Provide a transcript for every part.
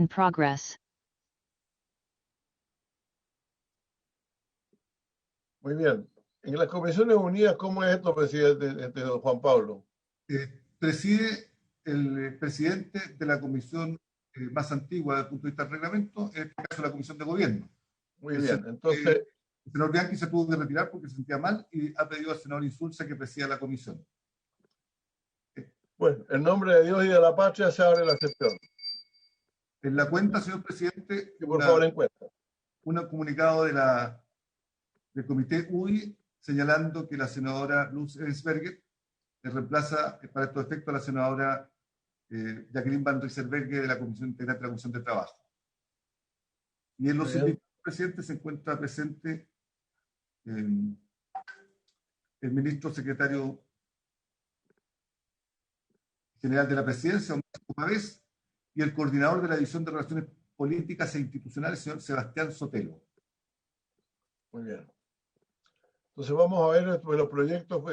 in progress. Muy bien. En las Comisiones Unidas, ¿cómo es esto, presidente don Juan Pablo? Preside el presidente de la comisión más antigua desde el punto de vista del reglamento, en este caso la Comisión de Gobierno. Muy bien, entonces... el senador Bianchi se tuvo que retirar porque se sentía mal y ha pedido al senador Insulza que presida la comisión. Bueno, en nombre de Dios y de la patria se abre la sesión. En la cuenta, señor presidente, Sí, por favor, en cuenta. Un comunicado del comité UI señalando que la senadora Luz Ensberger reemplaza para estos efectos a la senadora Jacqueline Van Rieselberghe de la Comisión Integrante de la Comisión de Trabajo. Y en los sindicatos presentes se encuentra presente el ministro secretario general de la Presidencia, una vez, y el coordinador de la División de Relaciones Políticas e Institucionales, señor Sebastián Sotelo. Muy bien. Entonces vamos a ver los proyectos,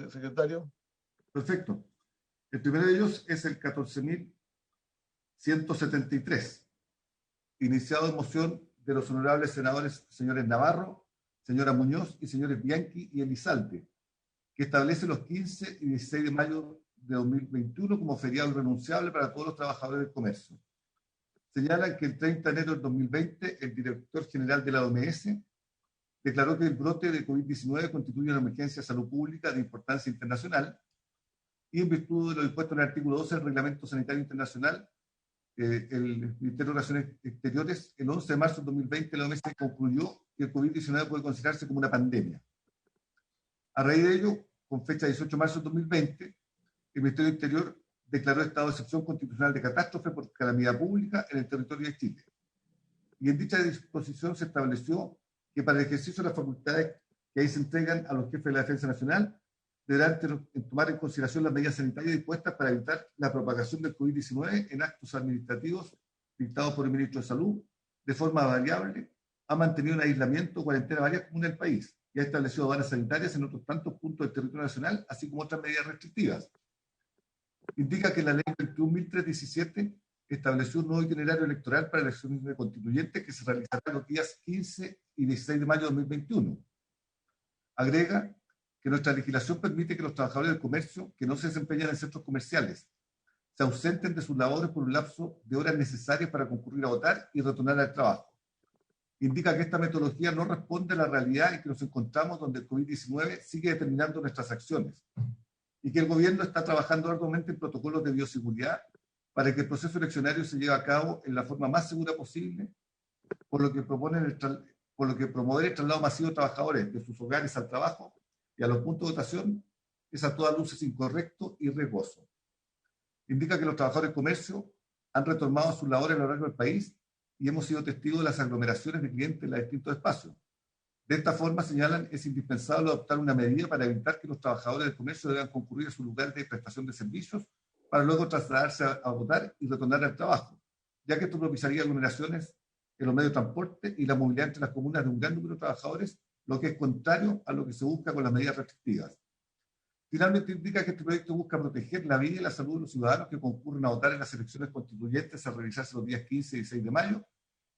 secretario. Perfecto. El primero de ellos es el 14.173, iniciado en moción de los honorables senadores señores Navarro, señora Muñoz y señores Bianchi y Elizalde, que establece los 15 y 16 de mayo de 2021 como feriado irrenunciable para todos los trabajadores del comercio. Señalan que el 30 de enero del 2020 el director general de la OMS declaró que el brote de COVID-19 constituye una emergencia de salud pública de importancia internacional y en virtud de lo dispuesto en el artículo 12 del Reglamento Sanitario Internacional, el Ministerio de Relaciones Exteriores, el 11 de marzo de 2020, la OMS concluyó que el COVID-19 puede considerarse como una pandemia. A raíz de ello, con fecha 18 de marzo de 2020, el Ministerio del Interior declaró estado de excepción constitucional de catástrofe por calamidad pública en el territorio de Chile. Y en dicha disposición se estableció que para el ejercicio de las facultades que ahí se entregan a los jefes de la Defensa Nacional, deberán tomar en consideración las medidas sanitarias dispuestas para evitar la propagación del COVID-19 en actos administrativos dictados por el Ministro de Salud, de forma variable, ha mantenido un aislamiento o cuarentena varias comunes del país y ha establecido aduanas sanitarias en otros tantos puntos del territorio nacional, así como otras medidas restrictivas. Indica que la ley 21.317 estableció un nuevo itinerario electoral para elecciones de constituyentes que se realizarán los días 15 y 16 de mayo de 2021. Agrega que nuestra legislación permite que los trabajadores del comercio que no se desempeñan en centros comerciales se ausenten de sus labores por un lapso de horas necesarias para concurrir a votar y retornar al trabajo. Indica que esta metodología no responde a la realidad en que nos encontramos, donde el COVID-19 sigue determinando nuestras acciones y que el gobierno está trabajando arduamente en protocolos de bioseguridad para que el proceso eleccionario se lleve a cabo en la forma más segura posible, por lo que promover el traslado masivo de trabajadores de sus hogares al trabajo y a los puntos de votación es a todas luces incorrecto y riesgoso. Indica que los trabajadores del comercio han retomado sus labores a lo largo del país y hemos sido testigos de las aglomeraciones de clientes en los distintos espacios. De esta forma, señalan, es indispensable adoptar una medida para evitar que los trabajadores del comercio deban concurrir a su lugar de prestación de servicios para luego trasladarse a votar y retornar al trabajo, ya que esto propiciaría aglomeraciones en los medios de transporte y la movilidad entre las comunas de un gran número de trabajadores, lo que es contrario a lo que se busca con las medidas restrictivas. Finalmente, indica que este proyecto busca proteger la vida y la salud de los ciudadanos que concurren a votar en las elecciones constituyentes a realizarse los días 15 y 16 de mayo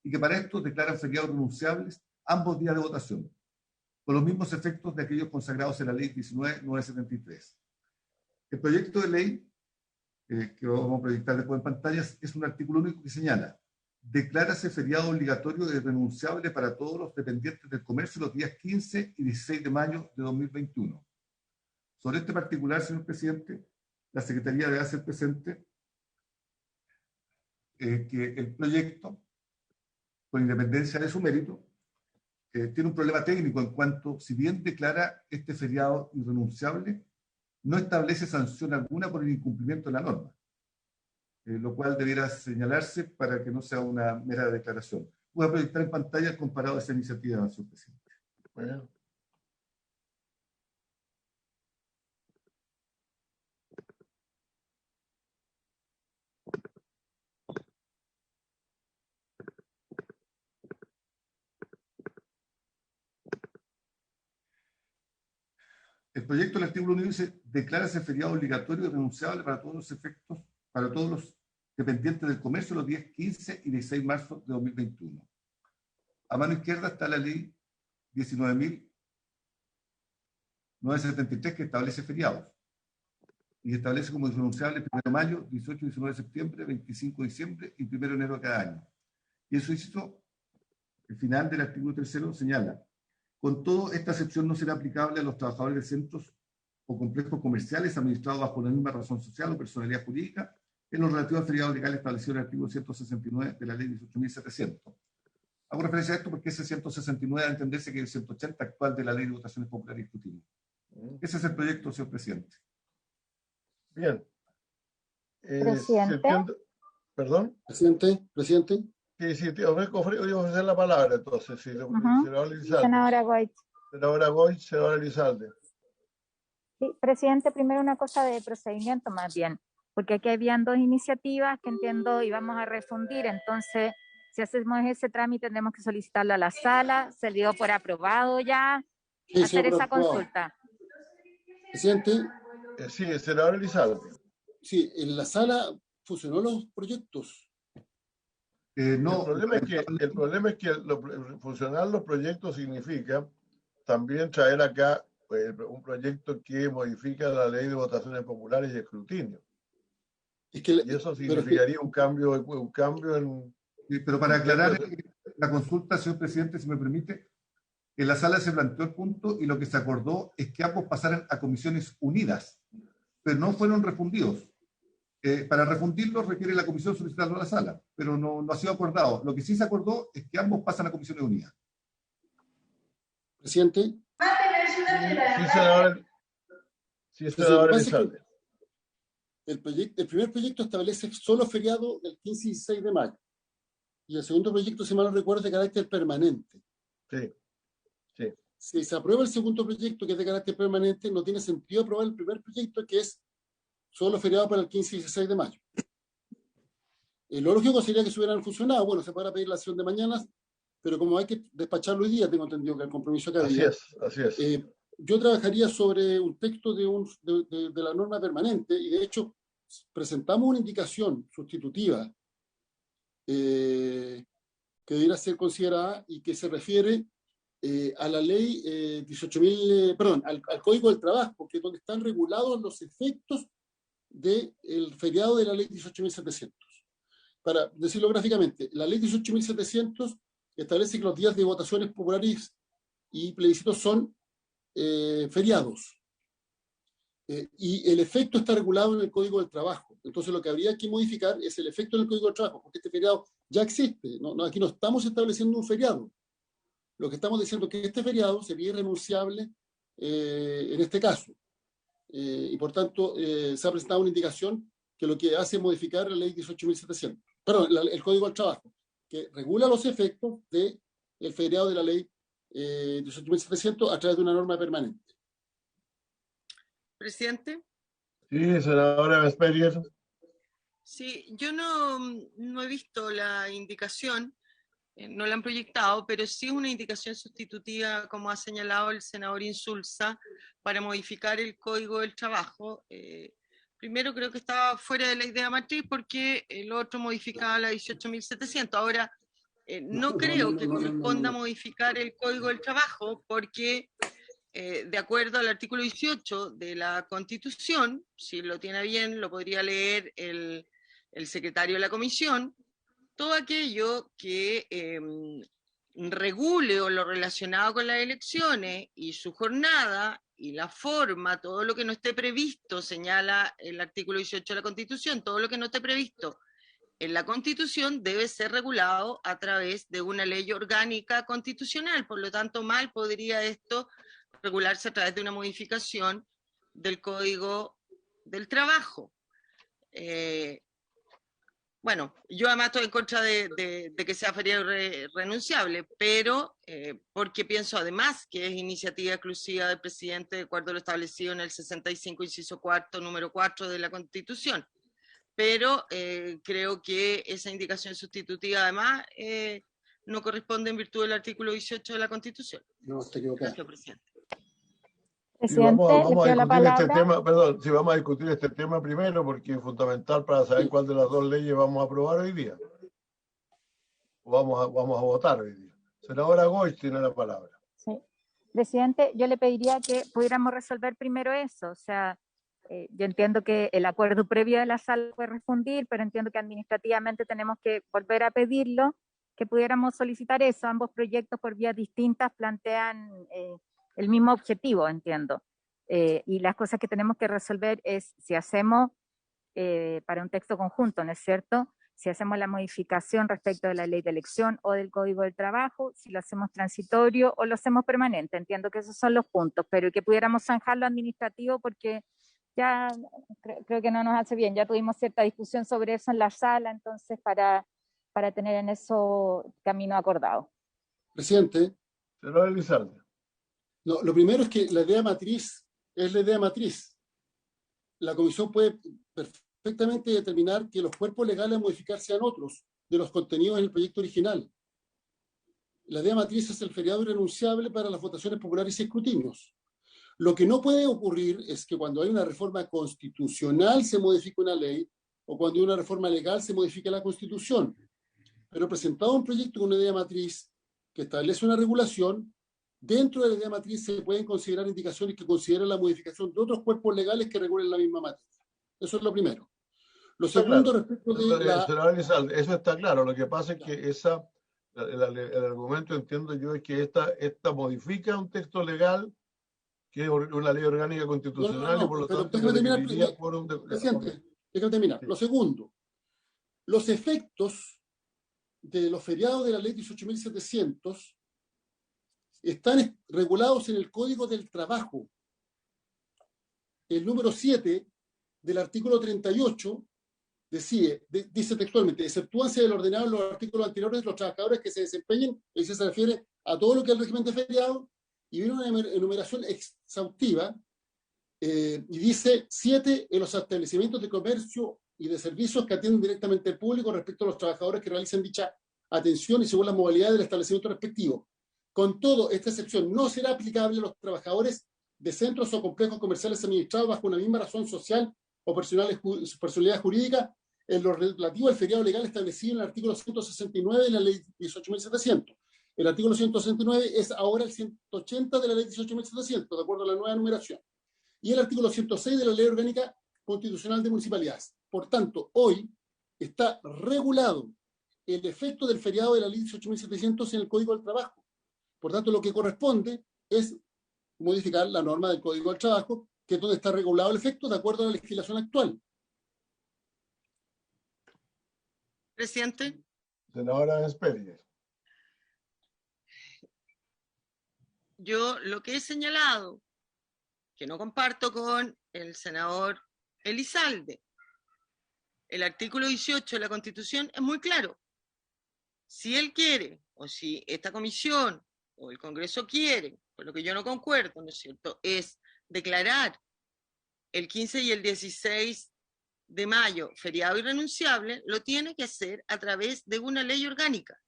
y que para esto declaran feriados renunciables ambos días de votación, con los mismos efectos de aquellos consagrados en la Ley 19.973. El proyecto de ley que vamos a proyectar después en pantallas es un artículo único que señala: declárase feriado obligatorio y renunciable para todos los dependientes del comercio los días 15 y 16 de mayo de 2021. Sobre este particular, señor presidente, la Secretaría debe hacer presente que el proyecto, con independencia de su mérito, tiene un problema técnico en cuanto, si bien declara este feriado irrenunciable, no establece sanción alguna por el incumplimiento de la norma, lo cual debiera señalarse para que no sea una mera declaración. Voy a proyectar en pantalla el comparado de esa iniciativa, señor presidente. Bueno. El proyecto del artículo 1 dice: declárase feriado obligatorio y renunciable para todos los efectos, para todos los dependientes del comercio los días 15 y 16 de marzo de 2021. A mano izquierda está la ley 19.973 que establece feriados y establece como irrenunciable 1 de mayo, 18 y 19 de septiembre, 25 de diciembre y 1 de enero de cada año. Y eso hizo el final del artículo 3 señala: con todo, esta excepción no será aplicable a los trabajadores de centros o complejos comerciales administrados bajo la misma razón social o personalidad jurídica en lo relativo al feriado legal establecido en el artículo 169 de la ley 18.700. Hago referencia a esto porque ese 169 debe entenderse que es el 180 actual de la ley de votaciones populares discutibles. Ese es el proyecto, señor presidente. Bien. Presidente. ¿Perdón? Presidente. Sí, tío, voy a ofrecer la palabra entonces. Sí, Senadora Goich. Senadora Goich, senadora Elizalde. Sí, presidente, primero una cosa de procedimiento más bien, porque aquí habían dos iniciativas que entiendo íbamos a refundir, entonces si hacemos ese trámite tenemos que solicitarlo a la sala, se dio por aprobado ya, Sí, hacer esa aprobado. consulta. Presidente. Sí, senadora Elizalde. Sí, en la sala fusionó los proyectos. No, el problema es que funcionar los proyectos significa también traer acá un proyecto que modifica la ley de votaciones populares y escrutinio. Y eso significaría un cambio en... Sí, pero para aclarar la consulta, señor presidente, si me permite, en la sala se planteó el punto y lo que se acordó es que ambos pasaran a comisiones unidas, pero no fueron refundidos. Para refundirlos requiere la comisión solicitarlo a la sala, pero no ha sido acordado. Lo que sí se acordó es que ambos pasan a comisiones unidas. Presidente. Sí, senadora Elizalde. El primer proyecto establece solo feriado del 15 y 16 de mayo. Y el segundo proyecto, si mal no recuerdo, es de carácter permanente. Sí. Si se aprueba el segundo proyecto, que es de carácter permanente, no tiene sentido aprobar el primer proyecto, que es solo feriado para el 15 y 16 de mayo. Lo lógico sería que se hubieran fusionado. Bueno, se podrá pedir la sesión de mañana, pero como hay que despacharlo hoy día, tengo entendido que el compromiso que había. Así es. Yo trabajaría sobre un texto de la norma permanente y de hecho presentamos una indicación sustitutiva que debiera ser considerada y que se refiere a la ley 18.000, perdón, al Código del Trabajo, que es donde están regulados los efectos del feriado de la ley 18.700. Para decirlo gráficamente, la ley 18.700 establece que los días de votaciones populares y plebiscitos son feriados. Y el efecto está regulado en el Código del Trabajo. Entonces lo que habría que modificar es el efecto en el Código del Trabajo, porque este feriado ya existe. Aquí no estamos estableciendo un feriado. Lo que estamos diciendo es que este feriado sería irrenunciable en este caso. Y por tanto se ha presentado una indicación que lo que hace es modificar la ley 18.700. Perdón, el Código del Trabajo, que regula los efectos del feriado de la ley 18.700 a través de una norma permanente. Presidente. Sí, senadora Vesperier. Sí, yo no he visto la indicación, no la han proyectado, pero sí es una indicación sustitutiva, como ha señalado el senador Insulza, para modificar el Código del Trabajo. Primero creo que estaba fuera de la idea matriz porque el otro modificaba la 18.700. Ahora, no creo que corresponda modificar el Código del Trabajo porque... de acuerdo al artículo 18 de la Constitución, si lo tiene bien, lo podría leer el secretario de la Comisión, todo aquello que regule o lo relacionado con las elecciones y su jornada y la forma, todo lo que no esté previsto, señala el artículo 18 de la Constitución, todo lo que no esté previsto en la Constitución debe ser regulado a través de una ley orgánica constitucional, por lo tanto, mal podría esto regularse a través de una modificación del Código del Trabajo. Bueno, yo además estoy en contra de que sea feriado renunciable, pero porque pienso además que es iniciativa exclusiva del presidente de acuerdo a lo establecido en el 65, inciso cuarto, número 4 de la Constitución. Pero creo que esa indicación sustitutiva además no corresponde en virtud del artículo 18 de la Constitución. No, está equivocado. Gracias, presidente. Presidente, le Vamos a pido la discutir este palabra. tema, perdón, sí, vamos a discutir este tema primero porque es fundamental para saber cuál de las dos leyes vamos a aprobar hoy día. O vamos a votar hoy día. Senadora Goy tiene la palabra. Sí. Presidente, yo le pediría que pudiéramos resolver primero eso. O sea, yo entiendo que el acuerdo previo de la sala puede refundir, pero entiendo que administrativamente tenemos que volver a pedirlo, que pudiéramos solicitar eso. Ambos proyectos por vías distintas plantean el mismo objetivo, entiendo. Y las cosas que tenemos que resolver es si hacemos para un texto conjunto, ¿no es cierto? Si hacemos la modificación respecto de la ley de elección o del Código del Trabajo, si lo hacemos transitorio o lo hacemos permanente. Entiendo que esos son los puntos, pero que pudiéramos zanjar lo administrativo porque ya creo que no nos hace bien. Ya tuvimos cierta discusión sobre eso en la sala, entonces para tener en eso camino acordado. Presidente. Senador Elizalde. No, lo primero es que la idea matriz es la idea matriz. La comisión puede perfectamente determinar que los cuerpos legales a modificar sean otros de los contenidos en el proyecto original. La idea matriz es el feriado irrenunciable para las votaciones populares y escrutinios. Lo que no puede ocurrir es que cuando hay una reforma constitucional se modifique una ley o cuando hay una reforma legal se modifique la Constitución. Pero presentado un proyecto con una idea matriz que establece una regulación, dentro de la idea matriz se pueden considerar indicaciones que consideren la modificación de otros cuerpos legales que regulen la misma matriz. Eso es lo primero. Lo segundo, claro. respecto de la... Senador Elizalde, eso está claro. Lo que pasa es que el argumento, entiendo yo, es que esta modifica un texto legal que es una ley orgánica constitucional y por lo tanto requeriría quórum de... Presidente, déjame terminar. Sí. Lo segundo, los efectos de los feriados de la ley 18.700 están regulados en el Código del Trabajo. El número 7 del artículo 38 dice textualmente, exceptúanse del ordenado en los artículos anteriores los trabajadores que se desempeñen, y se refiere a todo lo que es el régimen de feriado, y viene una enumeración exhaustiva, y dice 7 en los establecimientos de comercio y de servicios que atienden directamente al público respecto a los trabajadores que realicen dicha atención y según las modalidades del establecimiento respectivo. Con todo, esta excepción no será aplicable a los trabajadores de centros o complejos comerciales administrados bajo una misma razón social o personalidad jurídica en lo relativo al feriado legal establecido en el artículo 169 de la ley 18.700. El artículo 169 es ahora el 180 de la ley 18.700, de acuerdo a la nueva numeración. Y el artículo 106 de la ley orgánica constitucional de municipalidades. Por tanto, hoy está regulado el efecto del feriado de la ley 18.700 en el Código del Trabajo. Por tanto, lo que corresponde es modificar la norma del Código del Trabajo, que es donde está regulado el efecto de acuerdo a la legislación actual. Presidente. Senadora Espérez. Yo lo que he señalado, que no comparto con el senador Elizalde, el artículo 18 de la Constitución es muy claro. Si él quiere, o si esta comisión o el Congreso quiere, por lo que yo no concuerdo, ¿no es cierto?, es declarar el 15 y el 16 de mayo feriado irrenunciable, lo tiene que hacer a través de una ley orgánica.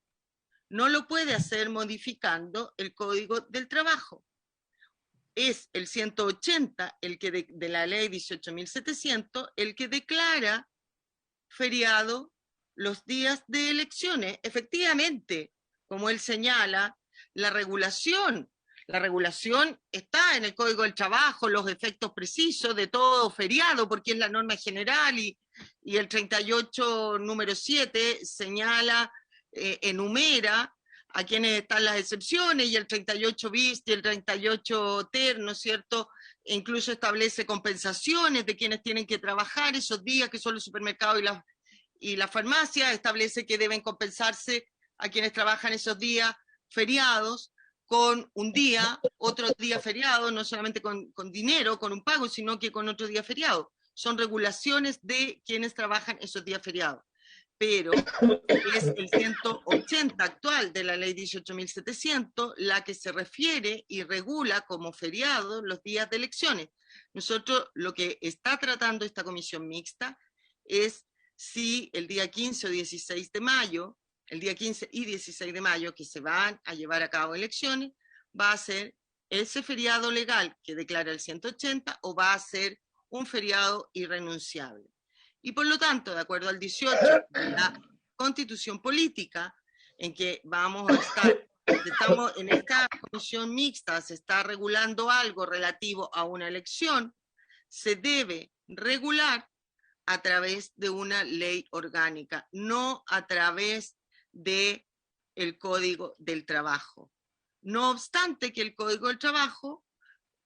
No lo puede hacer modificando el Código del Trabajo. Es el 180 el que de la ley 18.700 el que declara feriado los días de elecciones. Efectivamente, como él señala, la regulación está en el Código del Trabajo, los efectos precisos de todo feriado, porque es la norma general y el 38 número 7 señala, enumera a quienes están las excepciones, y el 38 bis y el 38 ter, ¿no es cierto?, e incluso establece compensaciones de quienes tienen que trabajar esos días, que son los supermercados y la farmacia, establece que deben compensarse a quienes trabajan esos días feriados con un día, otro día feriado, no solamente con dinero, con un pago, sino que con otro día feriado. Son regulaciones de quienes trabajan esos días feriados. Pero es el 180 actual de la ley 18.700 la que se refiere y regula como feriado los días de elecciones. Nosotros lo que está tratando esta comisión mixta es si el día 15 o 16 de mayo, el día 15 y 16 de mayo, que se van a llevar a cabo elecciones, va a ser ese feriado legal que declara el 180 o va a ser un feriado irrenunciable. Y por lo tanto, de acuerdo al 18 de la Constitución Política, en que vamos a estar, estamos en esta comisión mixta, se está regulando algo relativo a una elección, se debe regular a través de una ley orgánica, no a través de el Código del Trabajo. No obstante que el Código del Trabajo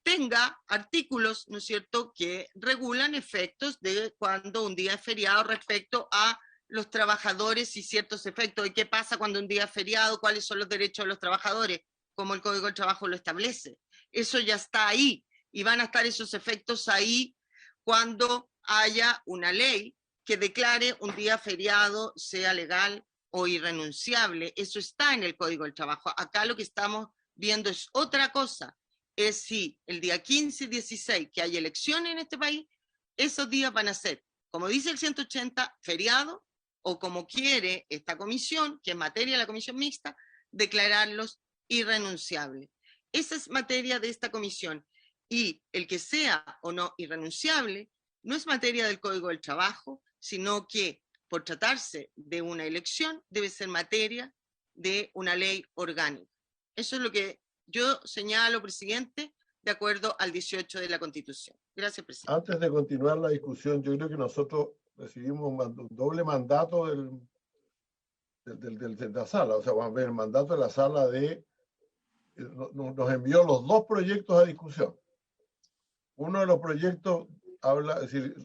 tenga artículos, ¿no es cierto?, que regulan efectos de cuando un día es feriado respecto a los trabajadores y ciertos efectos, y qué pasa cuando un día es feriado, cuáles son los derechos de los trabajadores, como el Código del Trabajo lo establece. Eso ya está ahí, y van a estar esos efectos ahí cuando haya una ley que declare un día feriado, sea legal o irrenunciable. Eso está en el Código del Trabajo. Acá lo que estamos viendo es otra cosa, es si el día 15 y 16 que hay elecciones en este país, esos días van a ser, como dice el 180, feriado, o como quiere esta comisión, que es materia de la comisión mixta, declararlos irrenunciables. Esa es materia de esta comisión. Y el que sea o no irrenunciable no es materia del Código del Trabajo, sino que por tratarse de una elección debe ser materia de una ley orgánica. Eso es lo que yo señalo, presidente, de acuerdo al 18 de la Constitución. Gracias, presidente. Antes de continuar la discusión, yo creo que nosotros recibimos un doble mandato de la sala. O sea, vamos a ver, el mandato de la sala nos envió los dos proyectos a discusión. Uno de los proyectos habla, es decir,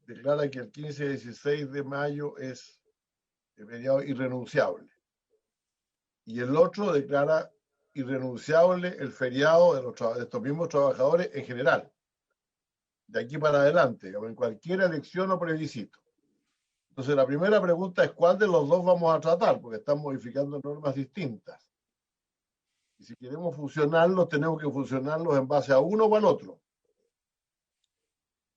declara que el 15 y 16 de mayo es feriado irrenunciable. Y el otro declara irrenunciable el feriado de estos mismos trabajadores en general, de aquí para adelante, en cualquier elección o plebiscito. Entonces, la primera pregunta es cuál de los dos vamos a tratar, porque están modificando normas distintas. Y si queremos fusionarlos, tenemos que fusionarlos en base a uno o al otro.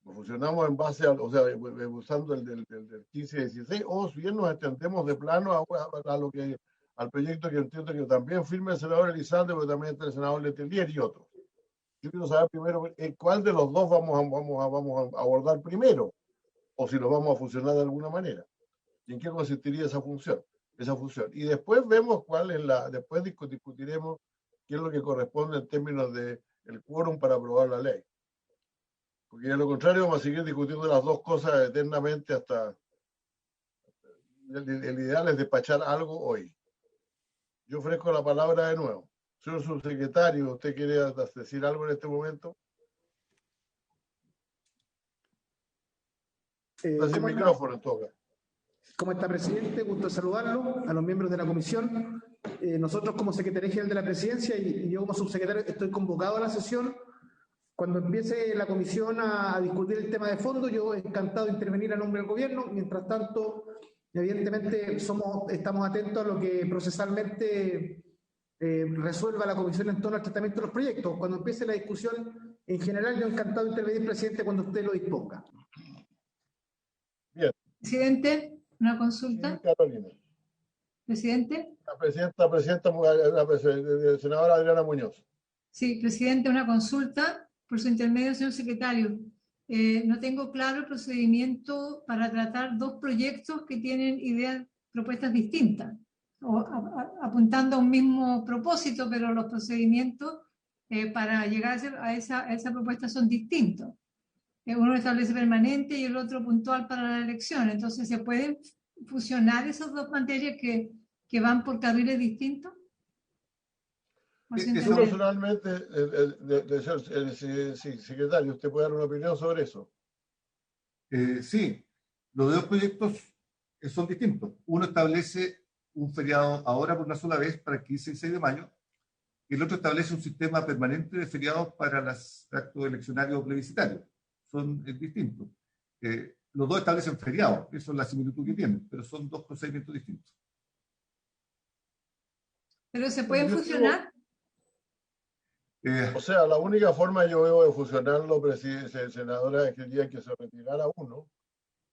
Lo fusionamos en base a, o sea, usando el del 15 y 16, o si bien nos extendemos de plano al proyecto que entiendo que también firme el senador Elizalde, pero también está el senador Letelier y otros. Yo quiero saber primero cuál de los dos vamos a abordar primero, o si lo vamos a fusionar de alguna manera. ¿Y en qué consistiría esa función? Y después vemos después discutiremos qué es lo que corresponde en términos del quórum para aprobar la ley. Porque de lo contrario vamos a seguir discutiendo las dos cosas eternamente hasta... El ideal es despachar algo hoy. Yo ofrezco la palabra de nuevo. Señor subsecretario, ¿usted quiere decir algo en este momento? Sin micrófono, en todo caso. ¿Cómo está, presidente? Gusto saludarlo, a los miembros de la comisión. Nosotros como Secretaría General de la Presidencia y yo como subsecretario estoy convocado a la sesión. Cuando empiece la comisión a discutir el tema de fondo, yo encantado de intervenir a nombre del gobierno. Mientras tanto, evidentemente estamos atentos a lo que procesalmente resuelva la comisión en torno al tratamiento de los proyectos. Cuando empiece la discusión, en general, yo encantado de intervenir, presidente, cuando usted lo disponga. Bien. Presidente, una consulta. Sí, Carolina. Presidente. La senadora Adriana Muñoz. Sí, presidente, una consulta. Por su intermedio, señor secretario. No tengo claro el procedimiento para tratar dos proyectos que tienen propuestas distintas, apuntando a un mismo propósito, pero los procedimientos para llegar a esa propuesta son distintos. Uno establece permanente y el otro puntual para la elección. Entonces, ¿se pueden fusionar esas dos materias que van por carriles distintos? Personalmente, secretario, ¿usted puede dar una opinión sobre eso? Sí, los dos proyectos son distintos. Uno establece un feriado ahora por una sola vez para el 15 y 6 de mayo, y el otro establece un sistema permanente de feriados para los actos eleccionarios o plebiscitarios. Son distintos. Los dos establecen feriados, eso es la similitud que tienen, pero son dos procedimientos distintos. ¿Pero se pueden fusionar? O sea, la única forma yo veo de fusionarlo, senadora, es que el día que se retirara uno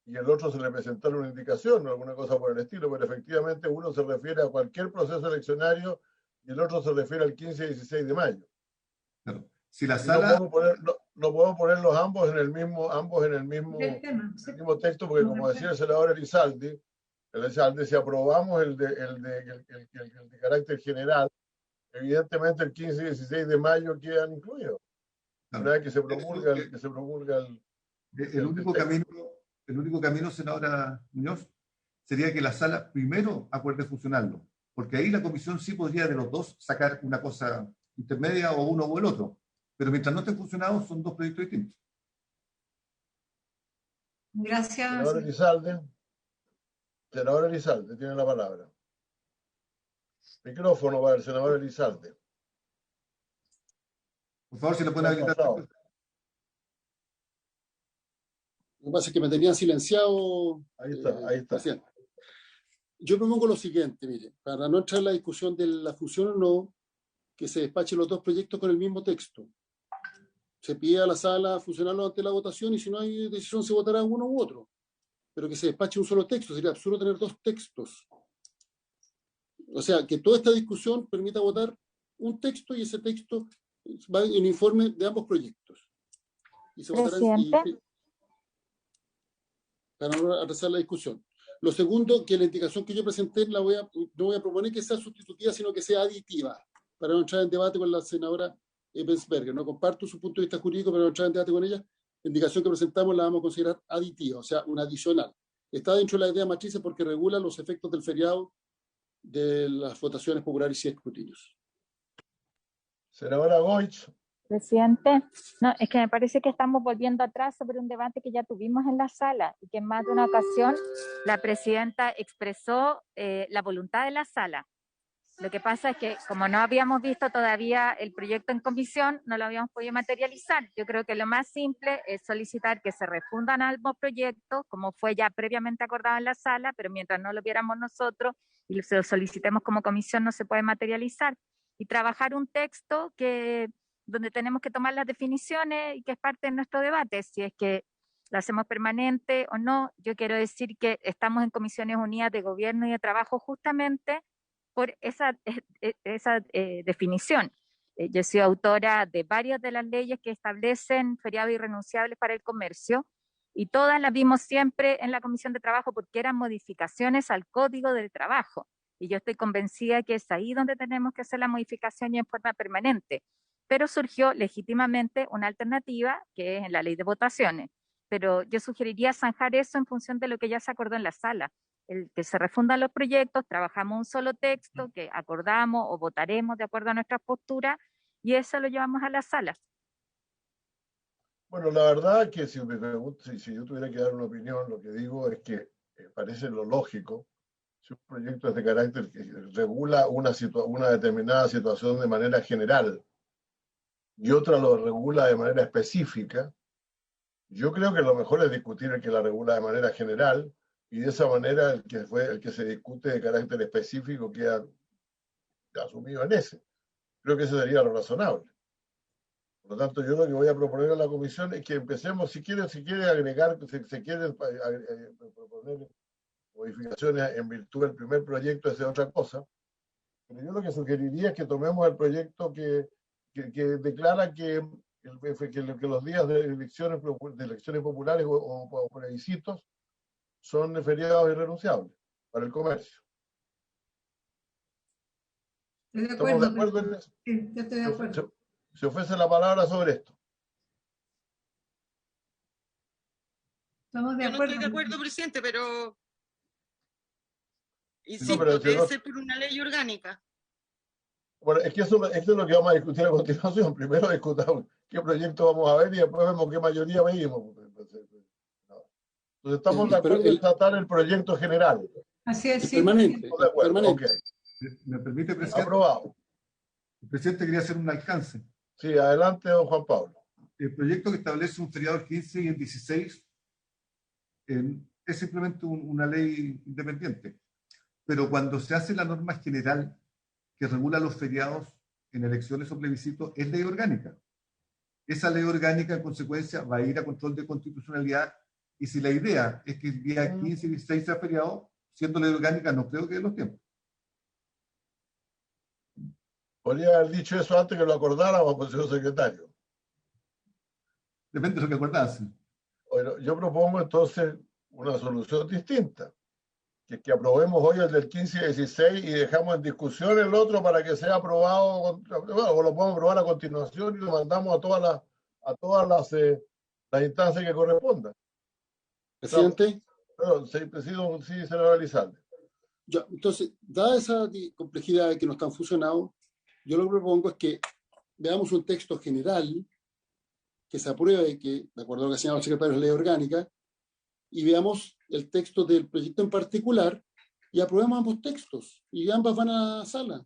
y el otro se le presentara una indicación o alguna cosa por el estilo, pero efectivamente uno se refiere a cualquier proceso eleccionario y el otro se refiere al 15 y 16 de mayo. Claro. Si la Y sala... no podemos ponerlos ambos en el mismo texto, porque como decía el senador Elizalde, si aprobamos el de carácter general, evidentemente el 15 y 16 de mayo quedan incluidos. Una vez que se promulga el único camino, senadora Muñoz, sería que la sala primero acuerde fusionarlo, porque ahí la comisión sí podría de los dos sacar una cosa intermedia o uno o el otro, pero mientras no estén fusionados son dos proyectos distintos. Gracias. Senador Elizalde, tiene la palabra. Micrófono para el senador Elizalde. Por favor, si lo pueden habilitar. Lo que pasa es que me tenían silenciado. Ahí está. Presidente. Yo propongo lo siguiente, mire, para no entrar en la discusión de la fusión o no, que se despachen los dos proyectos con el mismo texto. Se pide a la sala fusionarlo ante la votación y si no hay decisión se votará uno u otro. Pero que se despache un solo texto. Sería absurdo tener dos textos. O sea, que toda esta discusión permita votar un texto y ese texto va en informe de ambos proyectos. Y se votarán para no atrasar la discusión. Lo segundo, que la indicación que yo presenté no voy a proponer que sea sustitutiva, sino que sea aditiva, para no entrar en debate con la senadora Ebensberger. No comparto su punto de vista jurídico, pero no entrar en debate con ella. La indicación que presentamos la vamos a considerar aditiva, o sea, una adicional. Está dentro de la idea matriz porque regula los efectos del feriado de las votaciones populares y escrutinios. Senadora Goich. Presidente, no, es que me parece que estamos volviendo atrás sobre un debate que ya tuvimos en la sala y que en más de una ocasión la presidenta expresó la voluntad de la sala. Lo que pasa es que como no habíamos visto todavía el proyecto en comisión, no lo habíamos podido materializar. Yo creo que lo más simple es solicitar que se refundan ambos proyectos, como fue ya previamente acordado en la sala, pero mientras no lo viéramos nosotros y lo solicitemos como comisión no se puede materializar. Y trabajar un texto donde tenemos que tomar las definiciones y que es parte de nuestro debate, si es que lo hacemos permanente o no. Yo quiero decir que estamos en Comisiones Unidas de Gobierno y de Trabajo justamente por esa definición. Yo soy autora de varias de las leyes que establecen feriados irrenunciables para el comercio y todas las vimos siempre en la Comisión de Trabajo porque eran modificaciones al Código del Trabajo. Y yo estoy convencida que es ahí donde tenemos que hacer la modificación y en forma permanente. Pero surgió legítimamente una alternativa que es en la ley de votaciones. Pero yo sugeriría zanjar eso en función de lo que ya se acordó en la sala. El que se refundan los proyectos, trabajamos un solo texto que acordamos o votaremos de acuerdo a nuestras posturas y eso lo llevamos a las salas. Bueno, la verdad que si yo tuviera que dar una opinión, lo que digo es que parece lo lógico. Si un proyecto es de carácter que regula una determinada situación de manera general y otra lo regula de manera específica, yo creo que lo mejor es discutir el que la regula de manera general y de esa manera el que se discute de carácter específico queda asumido en ese. Creo que eso sería lo razonable. Por lo tanto, yo lo que voy a proponer a la comisión es que empecemos, si quiere agregar, si quiere proponer modificaciones en virtud del primer proyecto, esa es otra cosa. Pero yo lo que sugeriría es que tomemos el proyecto que declara que los días de elecciones populares o plebiscitos son feriados irrenunciables para el comercio. Estoy de acuerdo. ¿Estamos de acuerdo en eso? Sí, yo estoy de acuerdo. Se ofrece la palabra sobre esto. Estamos de acuerdo. Yo no estoy de acuerdo, presidente, pero insisto, pero debe ser por una ley orgánica. Bueno, es que esto es lo que vamos a discutir a continuación. Primero discutamos qué proyecto vamos a ver y después vemos qué mayoría veíamos. Entonces estamos de acuerdo en tratar el proyecto general. Así es, sí. Permanente. De acuerdo, Permanente. okay. ¿Me permite, presidente? Aprobado. El presidente quería hacer un alcance. Sí, adelante, don Juan Pablo. El proyecto que establece un feriado el 15 y el 16 es simplemente una ley independiente. Pero cuando se hace la norma general que regula los feriados en elecciones o plebiscitos, es ley orgánica. Esa ley orgánica, en consecuencia, va a ir a control de constitucionalidad, y si la idea es que el día 15 y 16 sea feriado, siendo ley orgánica, no creo que de los tiempos. Podría haber dicho eso antes que lo acordáramos, señor secretario. Depende de lo que acordase. Bueno, yo propongo entonces una solución distinta, que aprobemos hoy el del 15 y 16 y dejamos en discusión el otro para que sea aprobado, o lo podemos aprobar a continuación y lo mandamos a todas las instancias que correspondan. Presidente. Perdón, sí, senador Elizalde. Ya, entonces, dada esa complejidad de que no están fusionados, yo lo que propongo es que veamos un texto general que se apruebe, que, de acuerdo a lo que ha señalado el secretario de Ley Orgánica, y veamos el texto del proyecto en particular y aprobemos ambos textos y ambas van a la sala.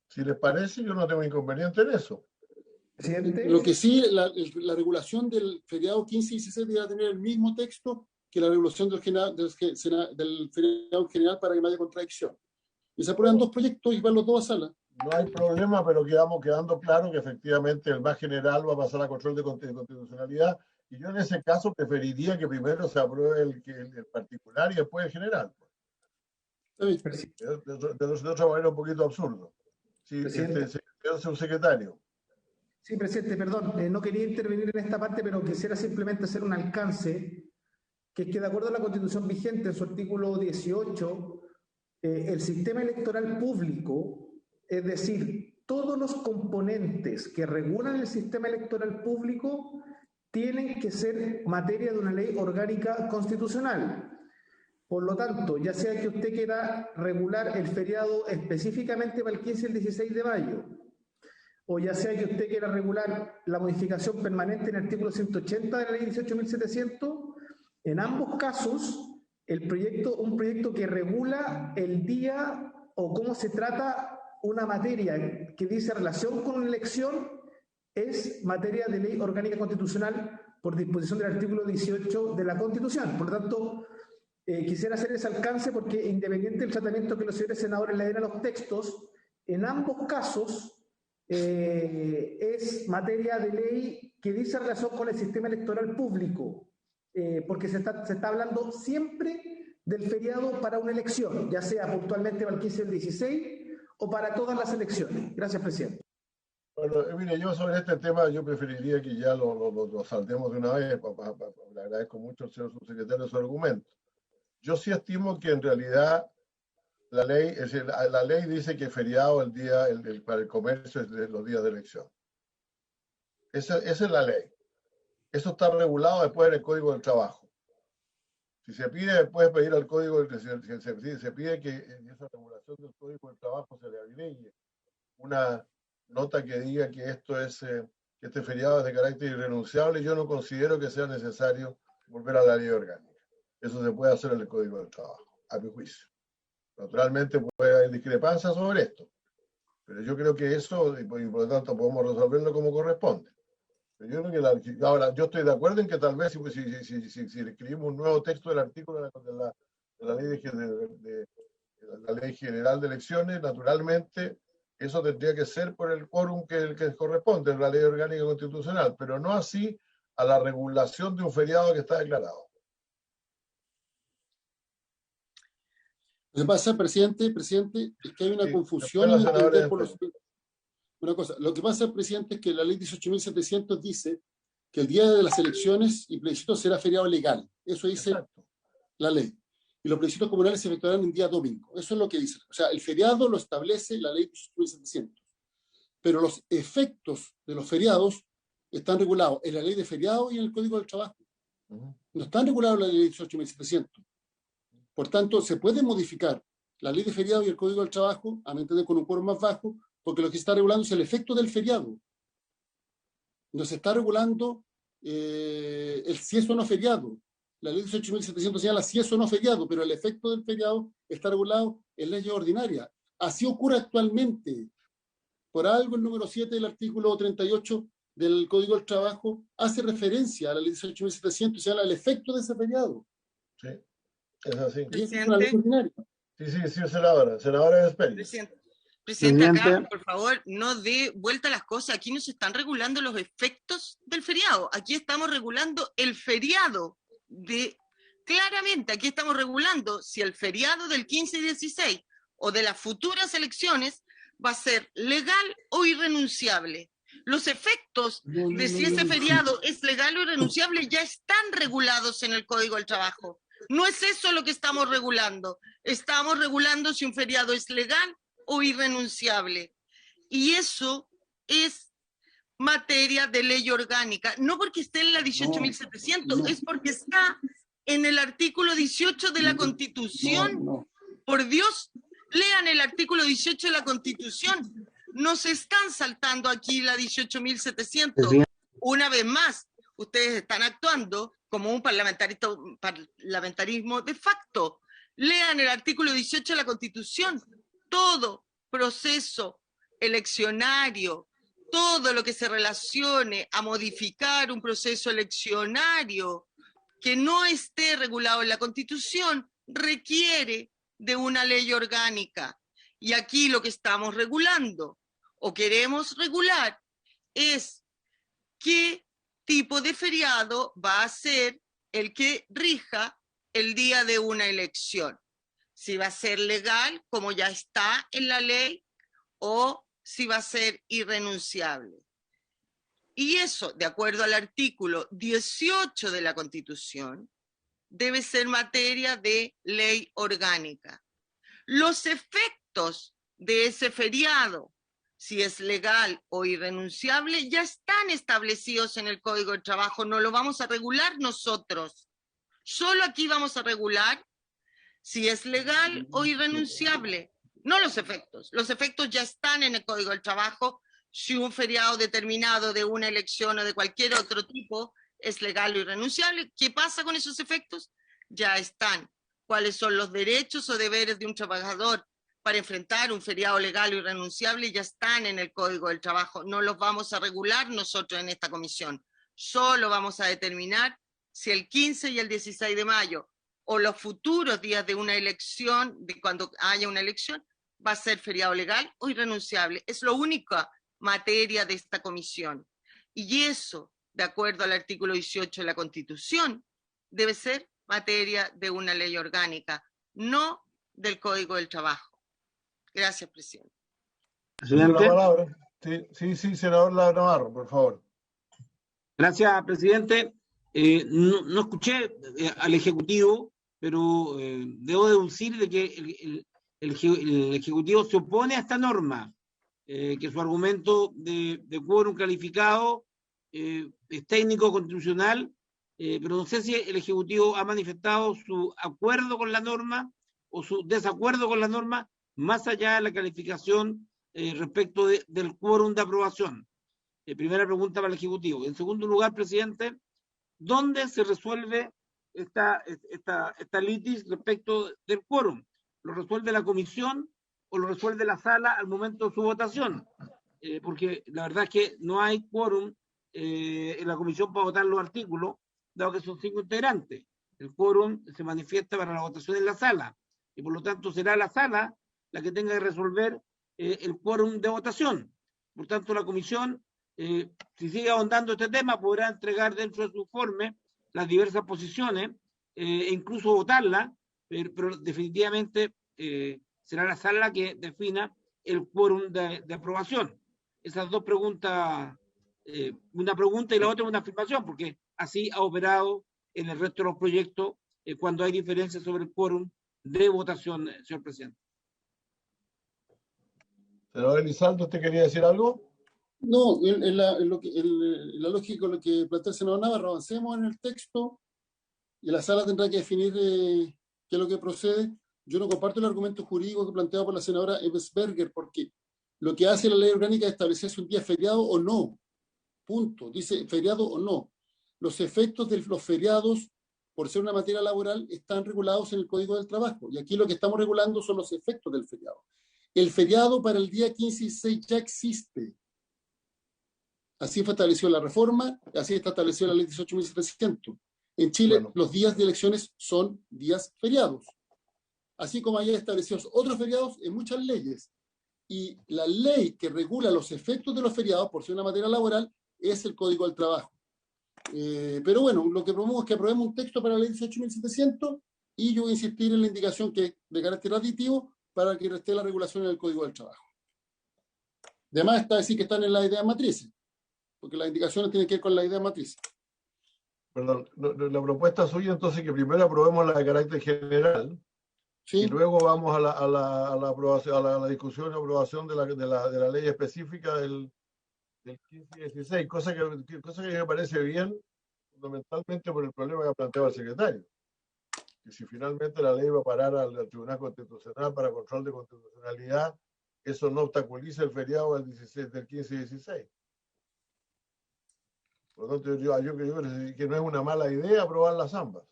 Si les parece, yo no tengo inconveniente en eso. Presidente. Lo que sí, la regulación del feriado 15 y 16 deberá tener el mismo texto que la regulación del feriado general para que no haya contradicción. Y se aprueban dos proyectos y van los dos a sala. No hay problema, pero quedando claro que efectivamente el más general va a pasar a control de constitucionalidad. Y yo en ese caso preferiría que primero se apruebe el particular y después el general. De otra manera un poquito absurdo. Sí, señor secretario. Sí, presidente, perdón, no quería intervenir en esta parte, pero quisiera simplemente hacer un alcance, que es que de acuerdo a la Constitución vigente, en su artículo 18, el sistema electoral público, es decir, todos los componentes que regulan el sistema electoral público tienen que ser materia de una ley orgánica constitucional. Por lo tanto, ya sea que usted quiera regular el feriado específicamente para el 15 y el 16 de mayo, o ya sea que usted quiera regular la modificación permanente en el artículo 180 de la ley 18.700, en ambos casos, un proyecto que regula el día o cómo se trata una materia que dice relación con una elección es materia de ley orgánica constitucional por disposición del artículo 18 de la Constitución. Por lo tanto, quisiera hacer ese alcance porque independiente del tratamiento que los señores senadores le den a los textos, en ambos casos es materia de ley que dice relación con el sistema electoral público, porque se está hablando siempre del feriado para una elección, ya sea puntualmente para el 15 y el 16 o para todas las elecciones. Gracias, presidente. Bueno, mire, yo sobre este tema yo preferiría que ya lo saltemos de una vez. Le agradezco mucho al señor subsecretario su argumento. Yo sí estimo que en realidad la ley dice que feriado para el comercio es de los días de elección. Esa es la ley. Eso está regulado después en el Código del Trabajo. Si se pide después pedir al Código, se pide que en esa regulación del Código del Trabajo se le agregue una nota que diga que que este feriado es de carácter irrenunciable, yo no considero que sea necesario volver a la ley orgánica. Eso se puede hacer en el Código del Trabajo, a mi juicio. Naturalmente puede haber discrepancias sobre esto, pero yo creo que eso, y por lo tanto podemos resolverlo como corresponde. Pero yo creo que ahora, yo estoy de acuerdo en que tal vez si escribimos un nuevo texto del artículo de la ley general de elecciones, naturalmente eso tendría que ser por el quórum que corresponde en la ley orgánica constitucional, pero no así a la regulación de un feriado que está declarado. Lo que pasa, presidente, es que hay una confusión. Una cosa, lo que pasa, presidente, es que la ley 18.700 dice que el día de las elecciones y plebiscitos será feriado legal. Eso dice la ley. Y los plebiscitos comunales se efectuarán en día domingo. Eso es lo que dice. O sea, el feriado lo establece la ley 18.700. Pero los efectos de los feriados están regulados en la ley de feriado y en el Código del Trabajo. No están regulados en la ley 18.700. Por tanto, se puede modificar la ley de feriado y el Código del Trabajo, a mi entender, con un quórum más bajo, porque lo que se está regulando es el efecto del feriado. No se está regulando el si es o no feriado. La ley 18.700 señala si es o no feriado, pero el efecto del feriado está regulado en leyes ordinarias. Así ocurre actualmente. Por algo el número 7 del artículo 38 del Código del Trabajo hace referencia a la ley 18.700 y señala el efecto de ese feriado. Sí, es así. Y es una ley ordinaria. Sí, senadora Vesperi. Presidente, acá, por favor, no dé vuelta a las cosas. Aquí no se están regulando los efectos del feriado. Aquí estamos regulando el feriado. Claramente, aquí estamos regulando si el feriado del 15 y 16 o de las futuras elecciones va a ser legal o irrenunciable. Los efectos de si ese feriado es legal o irrenunciable ya están regulados en el Código del Trabajo. No es eso lo que estamos regulando. Estamos regulando si un feriado es legal o irrenunciable. Y eso es materia de ley orgánica. No porque esté en la 18.700, es porque está en el artículo 18 de la Constitución. Por Dios, lean el artículo 18 de la Constitución. Nos están saltando aquí la 18.700. Una vez más, ustedes están actuando como un parlamentarismo de facto. Lean el artículo 18 de la Constitución. Todo proceso eleccionario, todo lo que se relacione a modificar un proceso eleccionario que no esté regulado en la Constitución requiere de una ley orgánica. Y aquí lo que estamos regulando o queremos regular es qué tipo de feriado va a ser el que rija el día de una elección. Si va a ser legal, como ya está en la ley, o si va a ser irrenunciable. Y eso, de acuerdo al artículo 18 de la Constitución, debe ser materia de ley orgánica. Los efectos de ese feriado, si es legal o irrenunciable, ya están establecidos en el Código del Trabajo, no lo vamos a regular nosotros. Solo aquí vamos a regular si es legal o irrenunciable, no los efectos. Los efectos ya están en el Código del Trabajo. Si un feriado determinado de una elección o de cualquier otro tipo es legal o irrenunciable, ¿qué pasa con esos efectos? Ya están. ¿Cuáles son los derechos o deberes de un trabajador para enfrentar un feriado legal o irrenunciable? Ya están en el Código del Trabajo. No los vamos a regular nosotros en esta comisión. Solo vamos a determinar si el 15 y el 16 de mayo o los futuros días de una elección, de cuando haya una elección, va a ser feriado legal o irrenunciable. Es la única materia de esta comisión. Y eso, de acuerdo al artículo 18 de la Constitución, debe ser materia de una ley orgánica, no del Código del Trabajo. Gracias, presidente. ¿Presidente? La palabra. Sí, senador Navarro, por favor. Gracias, presidente. No escuché al Ejecutivo, pero debo deducir de que el Ejecutivo se opone a esta norma, que su argumento de quórum calificado es técnico constitucional, pero no sé si el Ejecutivo ha manifestado su acuerdo con la norma o su desacuerdo con la norma, más allá de la calificación respecto del quórum de aprobación. Primera pregunta para el Ejecutivo. En segundo lugar, presidente, ¿dónde se resuelve esta litis respecto del quórum? ¿Lo resuelve la comisión o lo resuelve la sala al momento de su votación? Porque la verdad es que no hay quórum en la comisión para votar los artículos, dado que son 5 integrantes. El quórum se manifiesta para la votación en la sala, y por lo tanto será la sala la que tenga que resolver el quórum de votación. Por tanto, la comisión, si sigue ahondando este tema, podrá entregar dentro de su informe las diversas posiciones e incluso votarla, pero definitivamente será la sala la que defina el quórum de aprobación. Esas dos preguntas, una pregunta y la otra una afirmación, porque así ha operado en el resto de los proyectos cuando hay diferencias sobre el quórum de votación, señor presidente. Senador Elizalde, ¿usted quería decir algo? No, en la lógica de lo que plantea el senador Navarro, avancemos en el texto y la sala tendrá que definir qué es lo que procede. Yo no comparto el argumento jurídico que planteado por la senadora Ebsberger, porque lo que hace la ley orgánica es establecer si un día es feriado o no. Punto. Dice feriado o no. Los efectos de los feriados, por ser una materia laboral, están regulados en el Código del Trabajo. Y aquí lo que estamos regulando son los efectos del feriado. El feriado para el día 15 y 16 ya existe. Así fue establecido en la reforma, así está establecido en la ley 18.700. En Chile, bueno, los días de elecciones son días feriados. Así como hay establecidos otros feriados en muchas leyes. Y la ley que regula los efectos de los feriados, por ser una materia laboral, es el Código del Trabajo. Pero bueno, lo que propongo es que aprobemos un texto para la ley 18.700 y yo voy a insistir en la indicación que de carácter aditivo para que esté la regulación en el Código del Trabajo. Además, está decir que están en las ideas matrices, porque las indicaciones tienen que ver con las ideas matrices. Perdón, la propuesta suya entonces que primero aprobemos la de carácter general, ¿Sí? y luego vamos a la aprobación, a la discusión y aprobación de la ley específica del 15 y 16, cosa que me parece bien, fundamentalmente por el problema que ha planteado el secretario. Que si finalmente la ley va a parar al Tribunal Constitucional para control de constitucionalidad, eso no obstaculiza el feriado del 15 y 16. Por lo tanto, yo creo que no es una mala idea aprobar las ambas.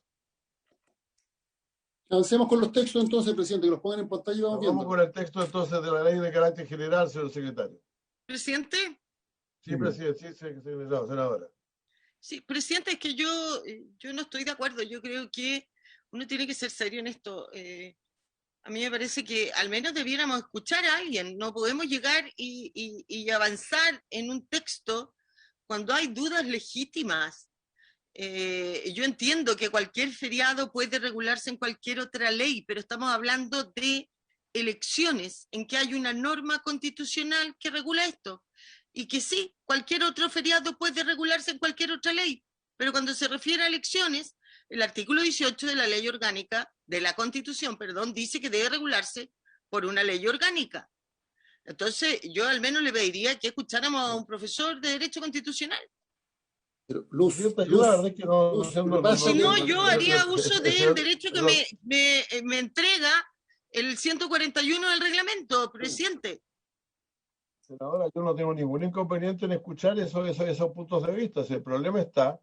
Avancemos con los textos entonces, presidente, que los pongan en pantalla y vamos viendo. Vamos con el texto entonces de la ley de carácter general, señor secretario. ¿Presidente? Sí, presidente, sí, senadora. Sí, presidente, es que yo no estoy de acuerdo. Yo creo que uno tiene que ser serio en esto. A mí me parece que al menos debiéramos escuchar a alguien. No podemos llegar y avanzar en un texto cuando hay dudas legítimas. Yo entiendo que cualquier feriado puede regularse en cualquier otra ley, pero estamos hablando de elecciones en que hay una norma constitucional que regula esto. Y que sí, cualquier otro feriado puede regularse en cualquier otra ley, pero cuando se refiere a elecciones, el artículo 18 de la ley orgánica, de la Constitución, perdón, dice que debe regularse por una ley orgánica. Entonces, yo al menos le pediría que escucháramos a un profesor de Derecho Constitucional. Pero, si no, yo haría uso del derecho que me entrega el 141 del reglamento, presidente. Senadora, yo no tengo ningún inconveniente en escuchar esos puntos de vista. El problema está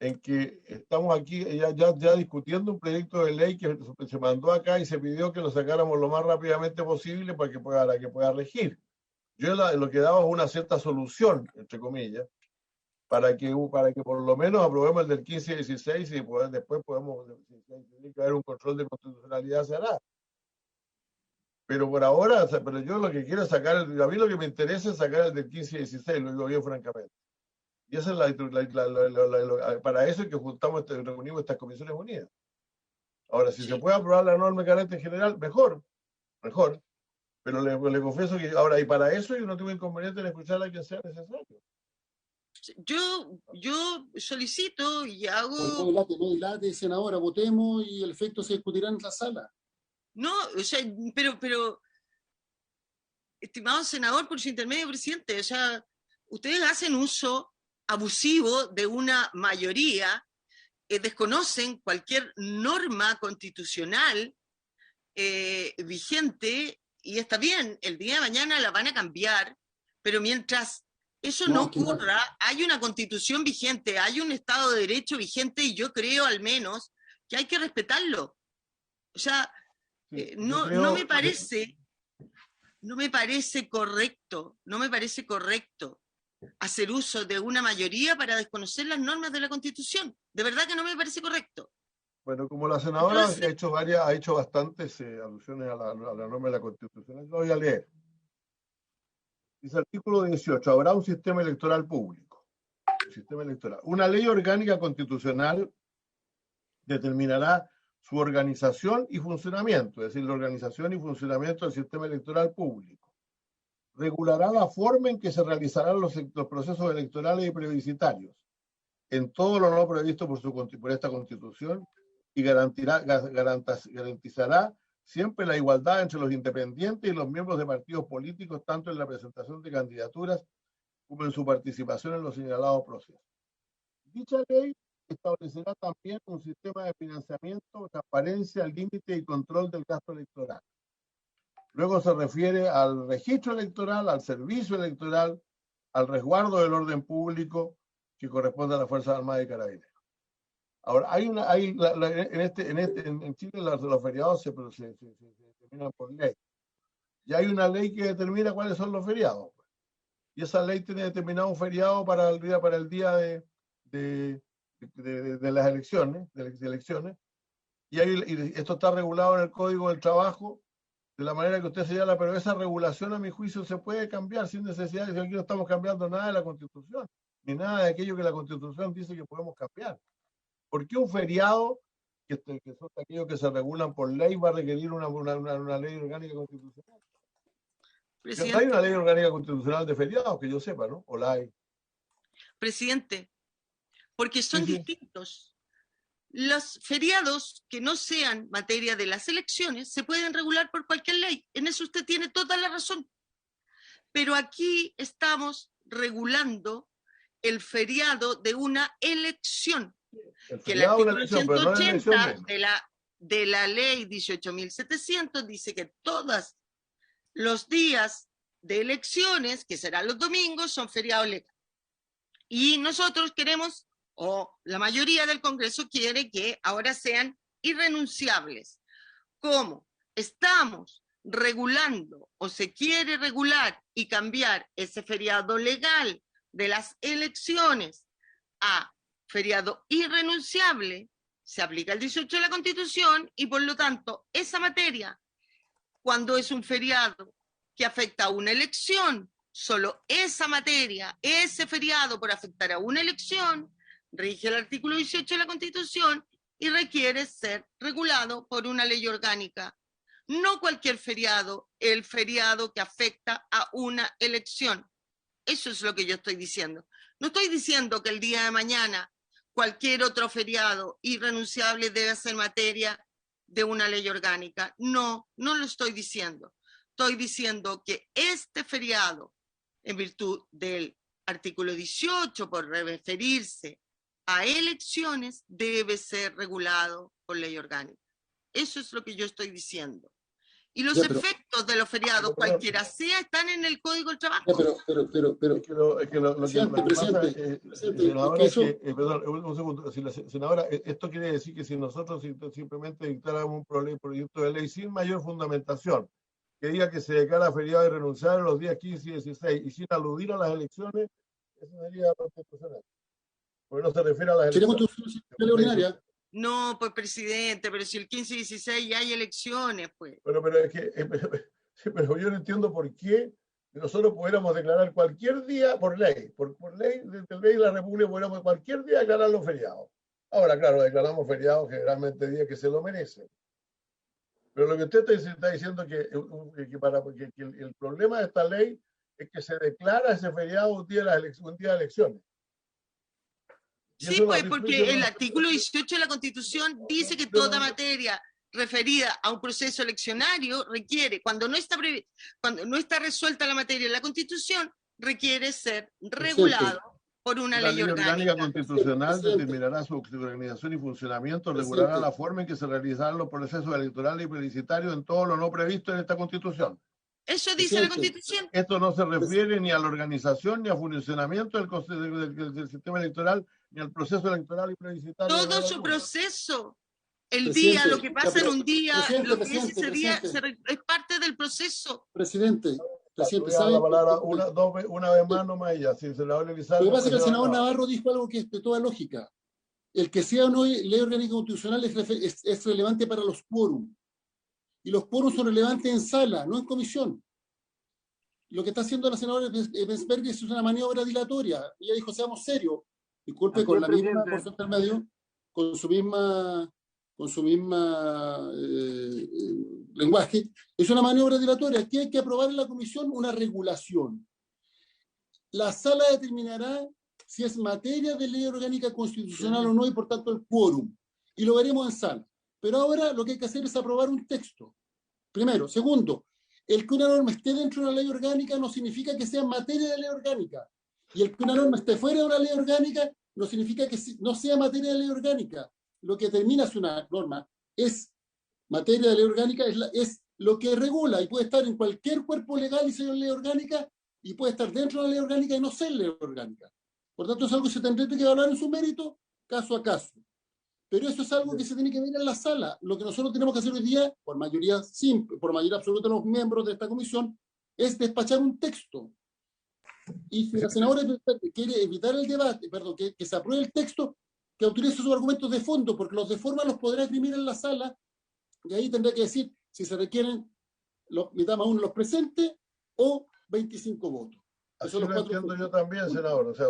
en que estamos aquí ya discutiendo un proyecto de ley que se mandó acá y se pidió que lo sacáramos lo más rápidamente posible para que pueda regir. Yo lo que daba es una cierta solución, entre comillas, para que por lo menos aprobemos el del 15 y 16 y después podemos, si tiene que haber un control de constitucionalidad, se hará. Pero por ahora, pero yo lo que quiero es sacar, a mí lo que me interesa es sacar el del 15 y 16, lo digo bien francamente. Y esa es para eso es que reunimos estas comisiones unidas. Ahora, si se puede aprobar la norma de carácter general, mejor. Pero le confieso que ahora, y para eso yo no tengo inconveniente en escuchar a quien sea necesario. Yo solicito y hago... No dilate, senadora, votemos y el efecto se discutirá en la sala. No, o sea, pero, estimado senador, por su intermedio, presidente, o sea, ustedes hacen uso abusivo de una mayoría, desconocen cualquier norma constitucional vigente, y está bien, el día de mañana la van a cambiar, pero mientras eso no ocurra, hay una constitución vigente, hay un Estado de Derecho vigente, y yo creo al menos que hay que respetarlo. O sea, no me parece correcto hacer uso de una mayoría para desconocer las normas de la Constitución. De verdad que no me parece correcto. Bueno, como la senadora ha hecho bastantes alusiones a la norma de la Constitución, lo voy a leer. Dice artículo 18, habrá un sistema electoral público. Una ley orgánica constitucional determinará su organización y funcionamiento, es decir, la organización y funcionamiento del sistema electoral público. Regulará la forma en que se realizarán los procesos electorales y plebiscitarios, en todo lo no previsto por esta Constitución, y garantizará siempre la igualdad entre los independientes y los miembros de partidos políticos, tanto en la presentación de candidaturas como en su participación en los señalados procesos. Dicha ley establecerá también un sistema de financiamiento, transparencia, límite y control del gasto electoral. Luego se refiere al registro electoral, al servicio electoral, al resguardo del orden público que corresponde a las Fuerzas Armadas y Carabineros. Ahora, en Chile los feriados se determinan por ley. Y hay una ley que determina cuáles son los feriados. Y esa ley tiene determinado un feriado para el día de las elecciones, y esto está regulado en el Código del Trabajo de la manera que usted señala, pero esa regulación a mi juicio se puede cambiar sin necesidad, si aquí no estamos cambiando nada de la Constitución, ni nada de aquello que la Constitución dice que podemos cambiar. ¿Por qué un feriado que son aquellos que se regulan por ley, va a requerir una ley orgánica constitucional. No hay una ley orgánica constitucional de feriados, que yo sepa, ¿no? ¿O la hay? Presidente, porque son distintos. Los feriados que no sean materia de las elecciones se pueden regular por cualquier ley. En eso usted tiene toda la razón. Pero aquí estamos regulando el feriado de una elección. Que el artículo 180 de la ley 18.700 dice que todos los días de elecciones, que serán los domingos, son feriados legales. Y nosotros queremos, o la mayoría del Congreso quiere, que ahora sean irrenunciables. ¿Cómo? Estamos regulando, o se quiere regular y cambiar ese feriado legal de las elecciones a feriado irrenunciable, se aplica el 18 de la Constitución y por lo tanto esa materia, cuando es un feriado que afecta a una elección, solo esa materia, ese feriado por afectar a una elección, rige el artículo 18 de la Constitución y requiere ser regulado por una ley orgánica. No cualquier feriado, el feriado que afecta a una elección. Eso es lo que yo estoy diciendo. No estoy diciendo que el día de mañana cualquier otro feriado irrenunciable debe ser materia de una ley orgánica. No, no lo estoy diciendo. Estoy diciendo que este feriado, en virtud del artículo 18, por referirse a elecciones, debe ser regulado por ley orgánica. Eso es lo que yo estoy diciendo. Y los efectos de los feriados, cualquiera sea, están en el Código del Trabajo. Un segundo, senadora, esto quiere decir que si nosotros simplemente dictáramos un proyecto de ley sin mayor fundamentación, que diga que se declara feriado irrenunciable los días 15 y 16, y sin aludir a las elecciones, eso sería constitucional. Porque no se refiere a las elecciones. No, pues presidente, pero si el 15 y 16 ya hay elecciones, pues. Pero es que, pero yo no entiendo por qué nosotros pudiéramos declarar cualquier día por ley, por ley de la República, pudiéramos cualquier día declarar los feriados. Ahora, claro, declaramos feriados generalmente días que se lo merecen. Pero lo que usted está diciendo que el problema de esta ley es que se declara ese feriado un día de elecciones. Sí, pues porque el artículo 18 de la Constitución dice que toda materia referida a un proceso eleccionario requiere, cuando no está resuelta la materia en la Constitución, requiere ser regulado por una ley orgánica constitucional. Determinará su organización y funcionamiento, regulará la forma en que se realizarán los procesos electorales y plebiscitarios en todo lo no previsto en esta Constitución. Eso dice la Constitución. Esto no se refiere ni a la organización ni al funcionamiento del sistema electoral, ni al proceso electoral y plebiscitario. Todo su proceso. El día, lo que pasa en un día, lo que es ese día, es parte del proceso. Presidente, ¿sabe? La palabra una vez más nomás ya. Si se la va a revisar, lo que pasa es que el senador Navarro dijo algo que es de toda lógica. El que sea o no ley orgánica constitucional es relevante para los quórum. Y los quórum son relevantes en sala, no en comisión. Lo que está haciendo la senadora Bensberg es una maniobra dilatoria. Ella dijo, seamos serios. Disculpe, con la misma, por su intermedio, con su misma lenguaje. Es una maniobra dilatoria. Aquí hay que aprobar en la comisión una regulación. La sala determinará si es materia de ley orgánica constitucional o no, y por tanto el quórum. Y lo veremos en sala. Pero ahora lo que hay que hacer es aprobar un texto. Primero. Segundo, el que una norma esté dentro de una ley orgánica no significa que sea materia de ley orgánica. Y el que una norma esté fuera de una ley orgánica no significa que no sea materia de ley orgánica. Lo que determina si una norma es materia de ley orgánica es lo que regula, y puede estar en cualquier cuerpo legal y ser ley orgánica, y puede estar dentro de la ley orgánica y no ser ley orgánica. Por tanto, es algo que se tendría que evaluar en su mérito, caso a caso. Pero eso es algo que se tiene que ver en la sala. Lo que nosotros tenemos que hacer hoy día, por mayoría simple, por mayoría absoluta de los miembros de esta comisión, es despachar un texto. Y si la senadora quiere evitar el debate, que se apruebe el texto, que autorice sus argumentos de fondo, porque los de forma los podrá esgrimir en la sala, y ahí tendrá que decir si se requieren mitad más uno los presentes o 25 votos. Así lo entiendo yo también, senador. O sea,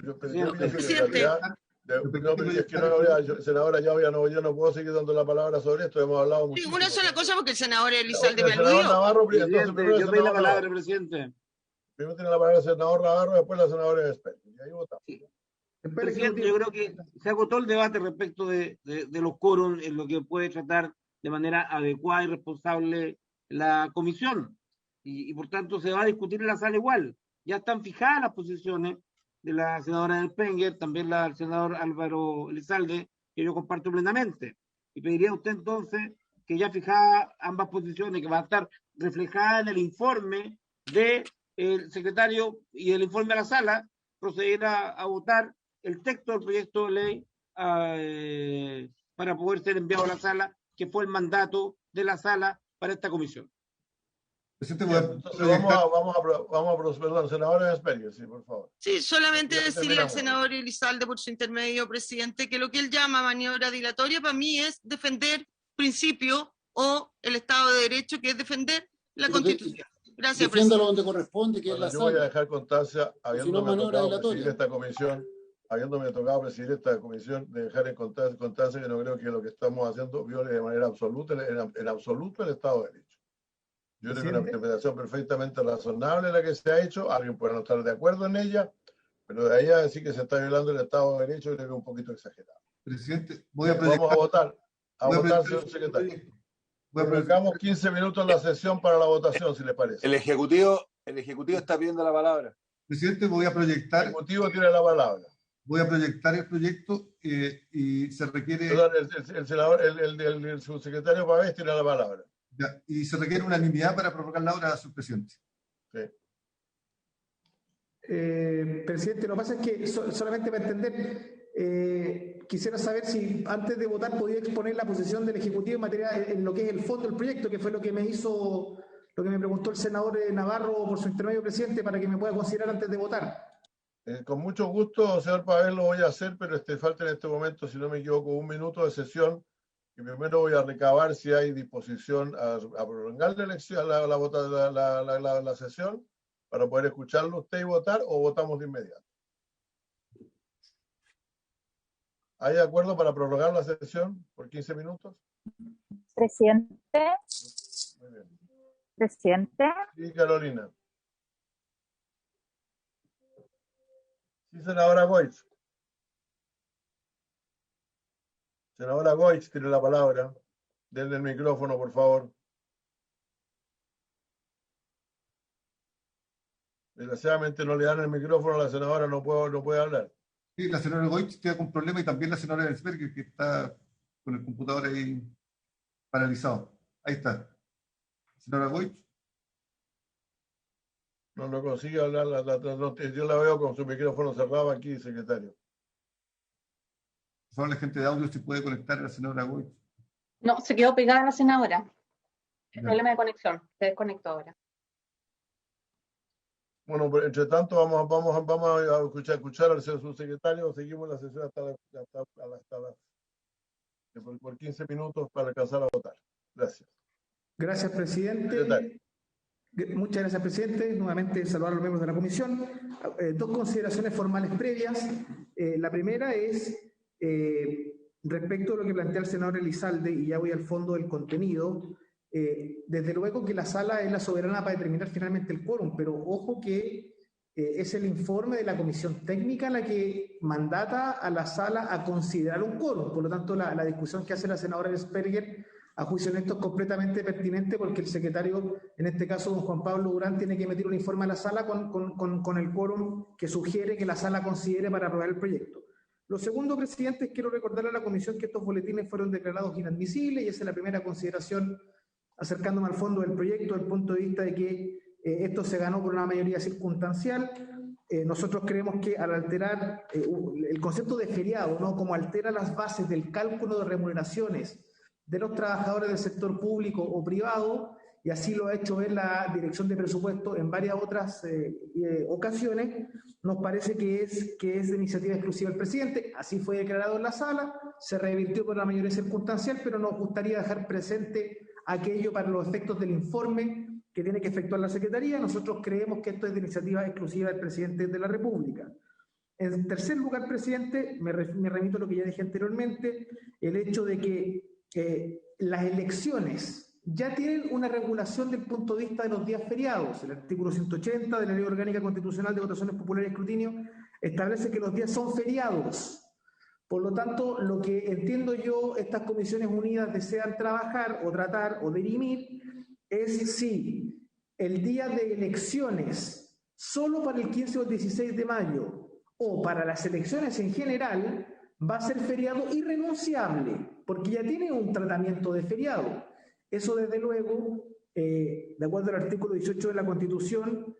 yo pienso que en realidad No, pero es que no, senadora, yo no puedo seguir dando la palabra sobre esto, hemos hablado Sí, muchísimo. una sola cosa porque el senador Elizalde me senador aludió. Navarro, Presidente, yo pedí la palabra, presidente. Primero tiene la palabra el senador Navarro, después la senadora Esper. Y ahí votamos. Sí. Presidente, yo creo que se agotó el debate respecto de los quórum en lo que puede tratar de manera adecuada y responsable la comisión. Y por tanto se va a discutir en la sala igual. Ya están fijadas las posiciones de la senadora Spenger, también la del senador Álvaro Elizalde, que yo comparto plenamente. Y pediría a usted entonces que ya fijada ambas posiciones, que van a estar reflejadas en el informe del secretario y el informe a la sala, proceder a votar el texto del proyecto de ley para poder ser enviado a la sala, que fue el mandato de la sala para esta comisión. Entonces vamos a proceder, senadora Esper, sí, por favor. Sí, solamente decirle al senador Elizalde, por su intermedio, presidente, que lo que él llama maniobra dilatoria para mí es defender principio o el Estado de Derecho, que es defender la Constitución. Gracias, presidente. Donde corresponde, que bueno, es la yo voy a dejar constancia, habiéndome tocado presidir esta comisión, de dejar en constancia que no creo que lo que estamos haciendo viole de manera absoluta, en absoluto el Estado de Derecho. Yo tengo una interpretación perfectamente razonable la que se ha hecho, alguien puede no estar de acuerdo en ella, pero de ahí a decir que se está violando el Estado de Derecho creo que es un poquito exagerado. Presidente, vamos a votar, señor secretario. Colocamos 15 minutos la sesión para la votación, si le parece. El Ejecutivo está pidiendo la palabra. Presidente, voy a proyectar. El Ejecutivo tiene la palabra. Voy a proyectar el proyecto y se requiere. Perdón, el senador, el subsecretario Pavés tiene la palabra. Ya, y se requiere unanimidad para prorrogar la hora, su presidente. Sí. Presidente, lo que pasa es que solamente para entender, quisiera saber si antes de votar podía exponer la posición del Ejecutivo en materia en lo que es el fondo del proyecto, que fue lo que me preguntó el senador Navarro por su intermedio, presidente, para que me pueda considerar antes de votar. Con mucho gusto, señor Pavés, lo voy a hacer, pero falta en este momento, si no me equivoco, 1 minuto de sesión. Y primero voy a recabar si hay disposición a prolongar la elección, la sesión, para poder escucharlo usted y votar, o votamos de inmediato. ¿Hay acuerdo para prolongar la sesión por 15 minutos? Presidente. Muy bien. Presidente. Sí, Carolina. Sí, senadora Goitz. Senadora Goitz tiene la palabra. Denle el micrófono, por favor. Desgraciadamente no le dan el micrófono a la senadora, no puede hablar. Sí, la senadora Goitz tiene un problema y también la senadora Elsberger, que está con el computador ahí paralizado. Ahí está. Senadora Goitz. No consigue hablar, yo la veo con su micrófono cerrado aquí, secretario. Por favor, la gente de audio, si puede conectar a la senadora Goitz. No, se quedó pegada la senadora. El problema de conexión. Se desconectó ahora. Bueno, pues, entre tanto vamos a escuchar al subsecretario. Seguimos la sesión por 15 minutos para alcanzar a votar. Gracias. Gracias, presidente. Muchas gracias, presidente. Nuevamente saludar a los miembros de la comisión. 2 consideraciones formales previas. La primera es respecto a lo que plantea el senador Elizalde, y ya voy al fondo del contenido. Desde luego que la sala es la soberana para determinar finalmente el quórum, pero ojo que es el informe de la comisión técnica la que mandata a la sala a considerar un quórum. Por lo tanto, la discusión que hace la senadora Elsberger, a juicio de esto, es completamente pertinente, porque el secretario, en este caso don Juan Pablo Durán, tiene que emitir un informe a la sala con el quórum que sugiere que la sala considere para aprobar el proyecto. Lo segundo, presidente, es quiero recordarle a la comisión que estos boletines fueron declarados inadmisibles, y esa es la primera consideración, acercándome al fondo del proyecto, desde el punto de vista de que esto se ganó por una mayoría circunstancial. Nosotros creemos que al alterar el concepto de feriado, ¿no?, como altera las bases del cálculo de remuneraciones de los trabajadores del sector público o privado, y así lo ha hecho ver la Dirección de Presupuesto en varias otras ocasiones, nos parece que es de iniciativa exclusiva del presidente. Así fue declarado en la sala, se revirtió por la mayoría circunstancial, pero nos gustaría dejar presente aquello para los efectos del informe que tiene que efectuar la Secretaría. Nosotros creemos que esto es de iniciativa exclusiva del presidente de la República. En tercer lugar, presidente, me remito a lo que ya dije anteriormente, el hecho de que las elecciones ya tienen una regulación del punto de vista de los días feriados. El artículo 180 de la Ley Orgánica Constitucional de Votaciones Populares y Escrutinio establece que los días son feriados. Por lo tanto, lo que entiendo yo, estas comisiones unidas desean trabajar o tratar o dirimir es si el día de elecciones, solo para el 15 o el 16 de mayo, o para las elecciones en general, va a ser feriado irrenunciable, porque ya tiene un tratamiento de feriado. Eso, desde luego, de acuerdo al artículo 18 de la Constitución,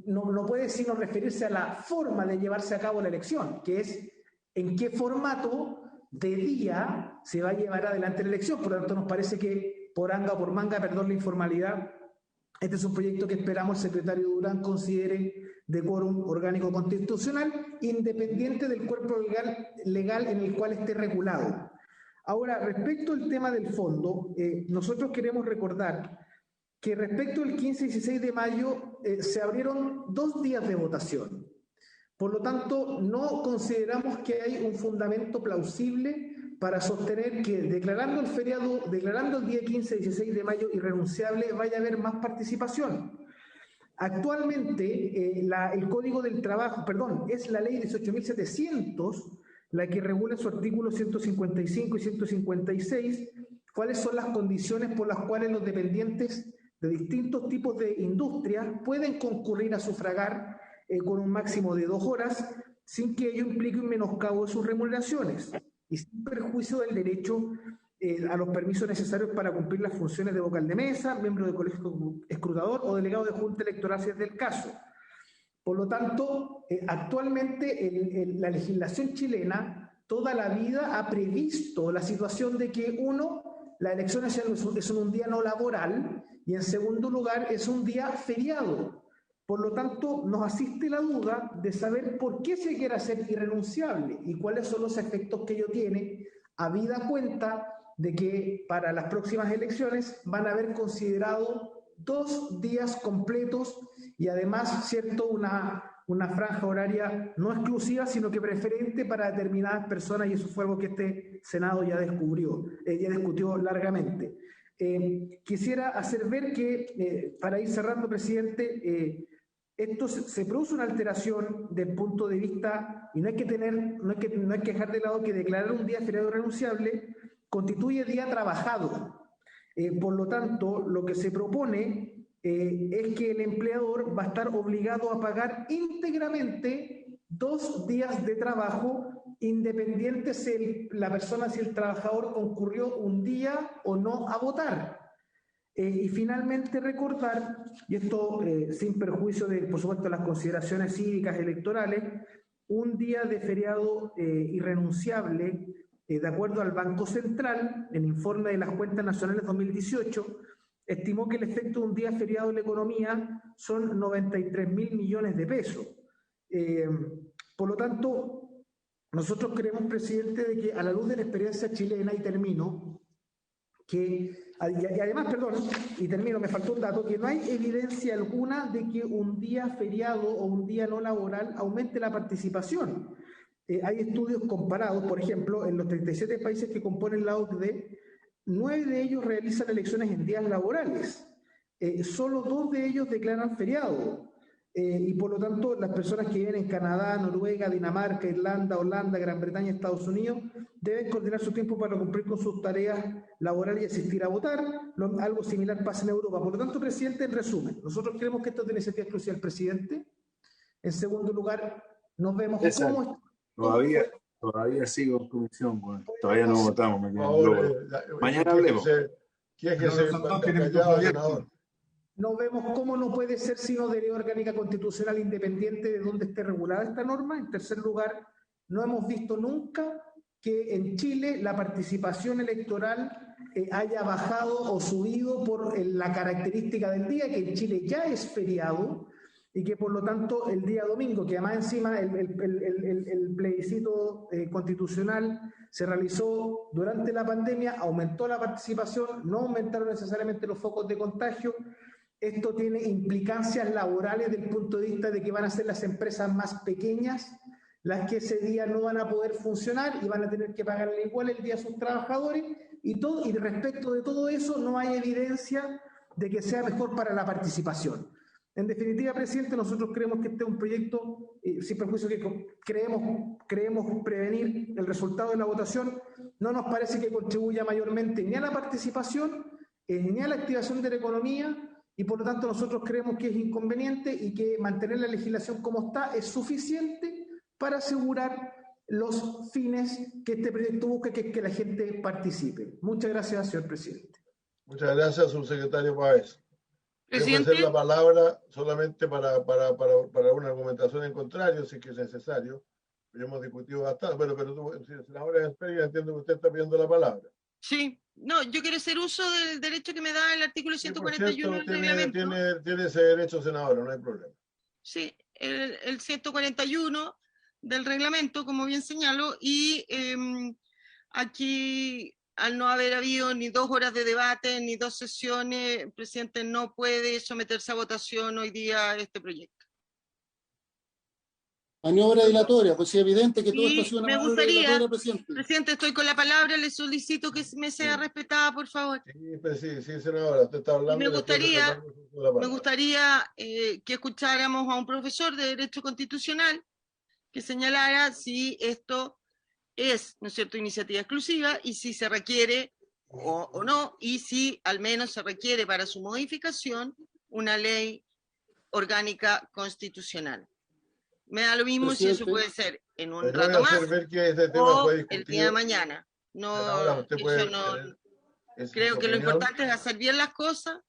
no puede sino referirse a la forma de llevarse a cabo la elección, que es en qué formato de día se va a llevar adelante la elección. Por lo tanto, nos parece que por anga o por manga, perdón la informalidad, este es un proyecto que esperamos el secretario Durán considere de quórum orgánico constitucional, independiente del cuerpo legal en el cual esté regulado. Ahora, respecto al tema del fondo, nosotros queremos recordar que respecto al 15 y 16 de mayo se abrieron 2 días de votación. Por lo tanto, no consideramos que hay un fundamento plausible para sostener que declarando el feriado, declarando el día 15 y 16 de mayo irrenunciable, vaya a haber más participación. Actualmente, el Código del Trabajo, es la Ley 18.700 la que regula en su artículo 155 y 156 cuáles son las condiciones por las cuales los dependientes de distintos tipos de industrias pueden concurrir a sufragar con un máximo de 2 horas sin que ello implique un menoscabo de sus remuneraciones y sin perjuicio del derecho a los permisos necesarios para cumplir las funciones de vocal de mesa, miembro del colegio escrutador o delegado de junta electoral si es del caso. Por lo tanto, actualmente la legislación chilena toda la vida ha previsto la situación de que la elección es un día no laboral y en segundo lugar es un día feriado. Por lo tanto, nos asiste la duda de saber por qué se quiere hacer irrenunciable y cuáles son los efectos que ello tiene, habida cuenta de que para las próximas elecciones van a haber considerado 2 días completos y además, cierto, una franja horaria no exclusiva, sino que preferente para determinadas personas, y eso fue algo que este Senado ya discutió largamente. Quisiera hacer ver que, para ir cerrando, presidente, esto se produce una alteración del punto de vista, y no hay que dejar de lado que declarar un día feriado renunciable constituye día trabajado. Por lo tanto, lo que se propone es que el empleador va a estar obligado a pagar íntegramente 2 días de trabajo, independiente si el trabajador concurrió un día o no a votar. Y finalmente recordar, y esto sin perjuicio de, por supuesto, las consideraciones cívicas electorales, un día de feriado irrenunciable, de acuerdo al Banco Central, el informe de las cuentas nacionales 2018, estimó que el efecto de un día feriado en la economía son 93.000 millones de pesos. Por lo tanto, nosotros creemos, presidente, de que a la luz de la experiencia chilena, y termino, me faltó un dato, que no hay evidencia alguna de que un día feriado o un día no laboral aumente la participación. Hay estudios comparados, por ejemplo, en los 37 países que componen la OCDE, 9 de ellos realizan elecciones en días laborales. Solo 2 de ellos declaran feriado. Y por lo tanto, las personas que viven en Canadá, Noruega, Dinamarca, Irlanda, Holanda, Gran Bretaña, Estados Unidos, deben coordinar su tiempo para cumplir con sus tareas laborales y asistir a votar. Algo similar pasa en Europa. Por lo tanto, presidente, en resumen, nosotros creemos que esto es de iniciativa exclusiva del presidente. En segundo lugar, nos vemos cómo... Todavía sigo en comisión, bueno. Todavía no votamos. Mañana hablemos. No vemos cómo no puede ser sino de ley orgánica constitucional independiente de donde esté regulada esta norma. En tercer lugar, no hemos visto nunca que en Chile la participación electoral haya bajado o subido por la característica del día, que en Chile ya es feriado, y que por lo tanto el día domingo, que además encima el plebiscito constitucional se realizó durante la pandemia, aumentó la participación, no aumentaron necesariamente los focos de contagio. Esto tiene implicancias laborales desde el punto de vista de que van a ser las empresas más pequeñas las que ese día no van a poder funcionar y van a tener que pagarle igual el día a sus trabajadores, y respecto de todo eso no hay evidencia de que sea mejor para la participación. En definitiva, presidente, nosotros creemos que este es un proyecto, sin perjuicio que creemos prevenir el resultado de la votación, no nos parece que contribuya mayormente ni a la participación, ni a la activación de la economía, y por lo tanto nosotros creemos que es inconveniente y que mantener la legislación como está es suficiente para asegurar los fines que este proyecto busca, que es que la gente participe. Muchas gracias, señor presidente. Muchas gracias, subsecretario Páez. Voy a ofrecer la palabra solamente para una argumentación en contrario, si es que es necesario. Ya hemos discutido bastante. Bueno, pero tú, senadora Esperia, entiendo que usted está pidiendo la palabra. Sí, no, yo quiero hacer uso del derecho que me da el artículo 141 del reglamento. Tiene ese derecho, senadora, no hay problema. Sí, el 141 del reglamento, como bien señalo, y aquí, al no haber habido ni 2 horas de debate, ni 2 sesiones, el presidente no puede someterse a votación hoy día este proyecto. Maniobra dilatoria, pues es evidente que todo esto ha sido una maniobra dilatoria, presidente. Presidente, estoy con la palabra, le solicito que me sea respetada, por favor. Sí, senadora, usted está hablando. Me gustaría que escucháramos a un profesor de Derecho Constitucional que señalara si esto es, ¿no es cierto?, iniciativa exclusiva, y si se requiere o no, y si al menos se requiere para su modificación una ley orgánica constitucional. Me da lo mismo, presidente, si eso puede ser en un rato más o el día de mañana. Creo que lo importante es hacer bien las cosas,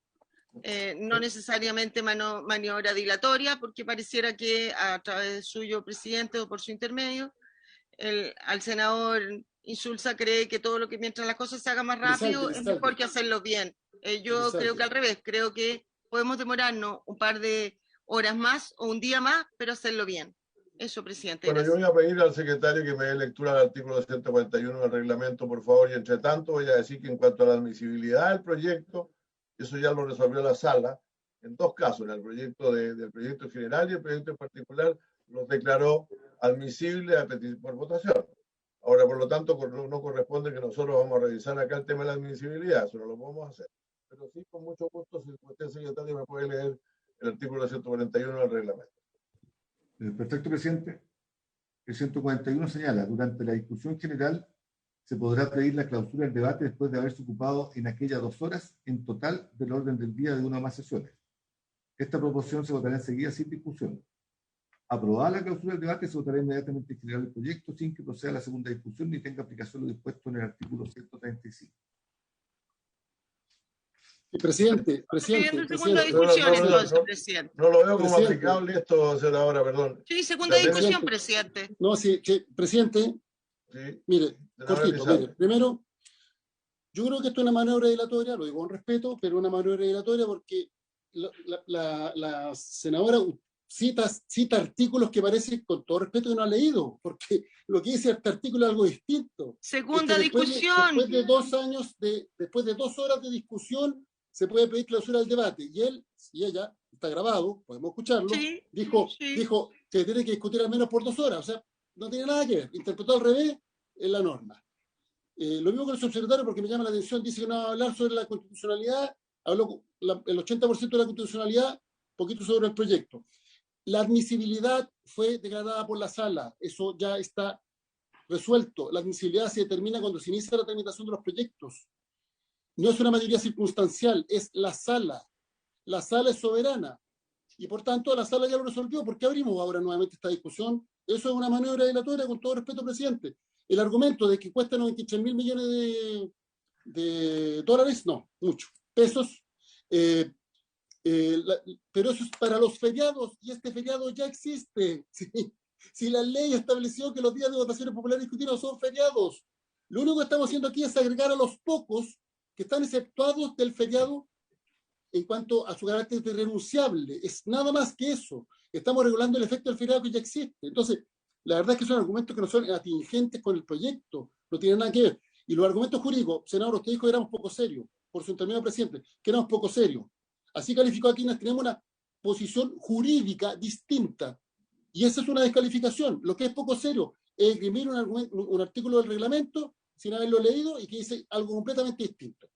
no necesariamente maniobra dilatoria, porque pareciera que a través de suyo, presidente, o por su intermedio, al senador Insulza cree que todo lo que mientras las cosas se hagan más rápido es mejor que hacerlo bien. Yo creo que al revés, creo que podemos demorarnos un par de horas más o un día más, pero hacerlo bien. Eso, presidente. Bueno, yo voy a pedir al secretario que me dé lectura del artículo 141 del reglamento, por favor, y entre tanto voy a decir que en cuanto a la admisibilidad del proyecto, eso ya lo resolvió la sala, en 2 casos, en el proyecto del proyecto general y el proyecto en particular, los declaró admisible por votación. Ahora, por lo tanto, no corresponde que nosotros vamos a revisar acá el tema de la admisibilidad, eso no lo podemos hacer. Pero sí, con mucho gusto, si usted, secretario, me puede leer el artículo 141 del reglamento. Perfecto, presidente. El 141 señala: durante la discusión general se podrá pedir la clausura del debate después de haberse ocupado en aquellas 2 horas en total del orden del día de una o más sesiones. Esta proposición se votará enseguida sin discusión. Aprobada la clausura del debate, se votará inmediatamente en general el proyecto sin que proceda a la segunda discusión ni tenga aplicación lo dispuesto en el artículo 135. Presidente. Segunda discusión, entonces, presidente. No lo veo como aplicable esto, senadora, perdón. Sí, segunda discusión, presidente. No, sí, presidente. Sí. Mire, cortito, mire. Primero, yo creo que esto es una maniobra dilatoria, lo digo con respeto, pero una maniobra dilatoria porque la senadora cita artículos que parece, con todo respeto, que no ha leído, porque lo que dice este artículo es algo distinto. Segunda discusión. Después de 2 horas de discusión, se puede pedir clausura del debate. Y él, y ella, está grabado, podemos escucharlo, dijo que tiene que discutir al menos por 2 horas. O sea, no tiene nada que ver. Interpretó al revés en la norma. Lo mismo que el subsecretario, porque me llama la atención, dice que no va a hablar sobre la constitucionalidad, habló el 80% de la constitucionalidad, poquito sobre el proyecto. La admisibilidad fue declarada por la sala, eso ya está resuelto. La admisibilidad se determina cuando se inicia la tramitación de los proyectos. No es una mayoría circunstancial, es la sala. La sala es soberana. Y por tanto, la sala ya lo resolvió. ¿Por qué abrimos ahora nuevamente esta discusión? Eso es una maniobra dilatoria, con todo respeto, presidente. El argumento de que cuesta 93.000 millones de dólares, no, mucho. Pesos. Pero eso es para los feriados, y este feriado ya existe. ¿Sí? Si la ley estableció que los días de votaciones populares discutidas son feriados, lo único que estamos haciendo aquí es agregar a los pocos que están exceptuados del feriado en cuanto a su carácter irrenunciable. Es nada más que eso. Estamos regulando el efecto del feriado que ya existe. Entonces, la verdad es que son argumentos que no son atingentes con el proyecto, no tienen nada que ver. Y los argumentos jurídicos, senador, usted dijo que éramos poco serios, por su intermedio, presidente, que éramos poco serios. Así calificó a quienes tenemos una posición jurídica distinta. Y esa es una descalificación. Lo que es poco serio es esgrimir un artículo del reglamento sin haberlo leído y que dice algo completamente distinto.